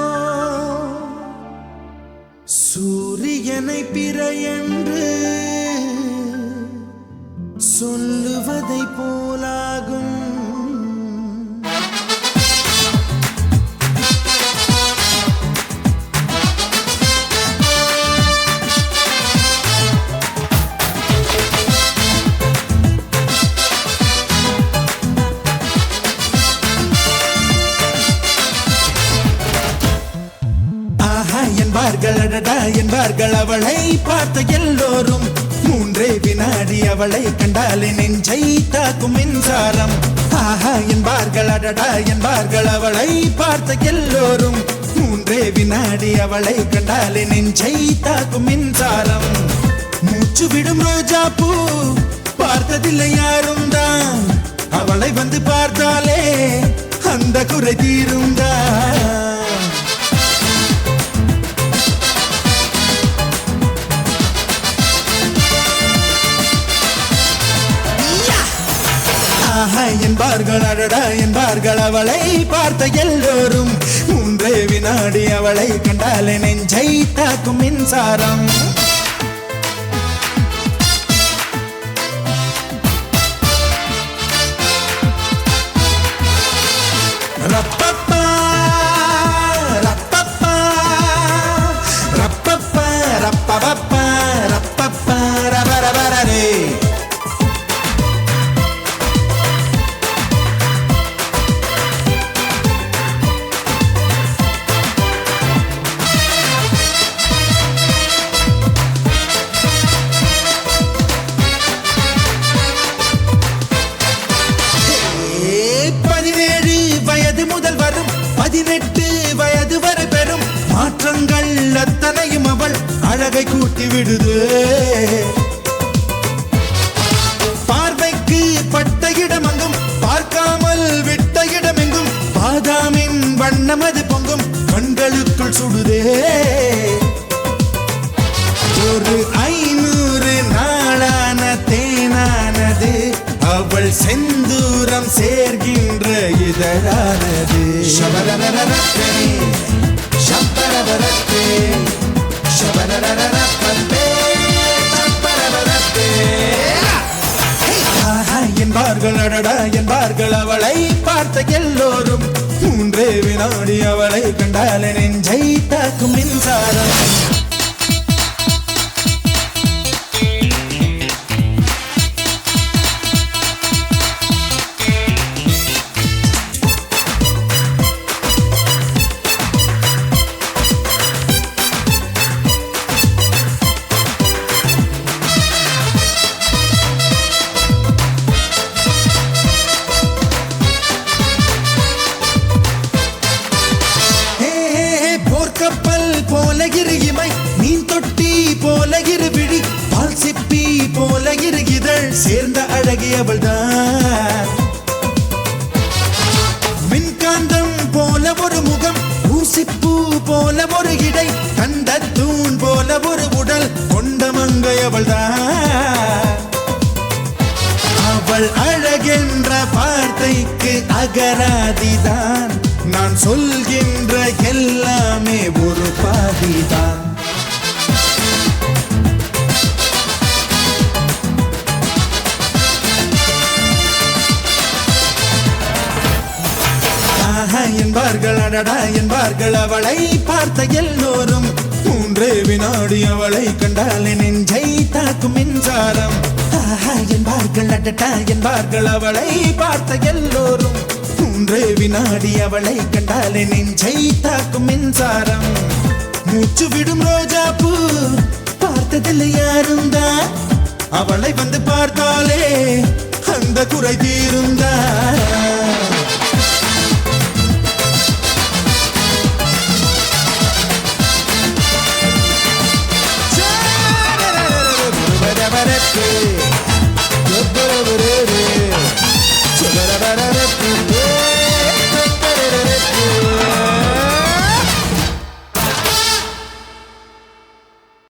Speaker 10: சூரியனை பிற என்று சொல்லுவதை போலாகும். என்பார்கள் அவளை பார்த்த எல்லோரும். 3 வினாடி அவளை கண்டாலே நெஞ்சை தாக்கும் மின்சாரம். ஆஹா என்பார்கள் அடடா என்பார்கள் அவளை பார்த்த எல்லோரும். 3 வினாடி அவளை கண்டாலே நெஞ்சை தாக்கும் மின்சாரம். மூச்சு விடும் ரோஜா பூ பார்த்ததில்லை யாரும் தான். அவளை வந்து பார்த்தாலே அந்த குறை தீரும் தான். என்பார்கள் அடடா என்பார்கள் அவளை பார்த்த எல்லோரும். 3 வினாடி அவளை கண்டாலே நெஞ்சை தாக்கும் மின்சாரம். ரப்பப்பா ரப்பப்பா ரப்பப்பா ரப்பப்பா ரப்பப்பா ரபரபரே. அத்தனையும் அவள் அழகை கூட்டி விடுது. பார்வைக்கு பட்ட இடமெங்கும் பார்க்காமல் விட்ட இடமெங்கும் பாதாமின் வண்ணம் அது பொங்கும் கண்களுக்குள் சுடுதே. ஒரு 500 நாளான தேனானது அவள் செந்தூரம் சேர்கின்ற இதழானது. ஷபரரரரே ஷம்பரரரே ஷபரரரரே ஷம்பரரரே. என்பார்கள் அடடா என்பார்கள் அவளை பார்த்த எல்லோரும். 3 வினாடி அவளை கண்டாலே நெஞ்சை தாக்கும் மின்சாரம். சேர்ந்த அழகி அவள்தான். மின்காந்தம் போல ஒரு முகம், ஊசிப்பூ போல ஒரு இடை, கண்ட தூண் போல ஒரு உடல் கொண்ட மங்கை அவள்தான். அவள் அழகென்ற வார்த்தைக்கு அகராதிதான். நான் சொல்கின்ற எல்லாமே ஒரு பாதிதான். என்பார்கள் அடடா என்பார்கள் அவளை பார்த்த எல்லோரும். 3 வினாடி அவளை கண்டாலே நெஞ்சை தாக்கும் மின்சாரம். என்பார்கள் அடடா என்பார்கள் அவளை பார்த்த எல்லோரும். 3 வினாடி அவளை கண்டாலே நெஞ்சை தாக்கும் மின்சாரம். மூச்சு விடும் ரோஜா பூ பார்த்ததில்லை யாரும் தான். அவளை வந்து பார்த்தாலே அந்த குறை தீருந்தா. Hey!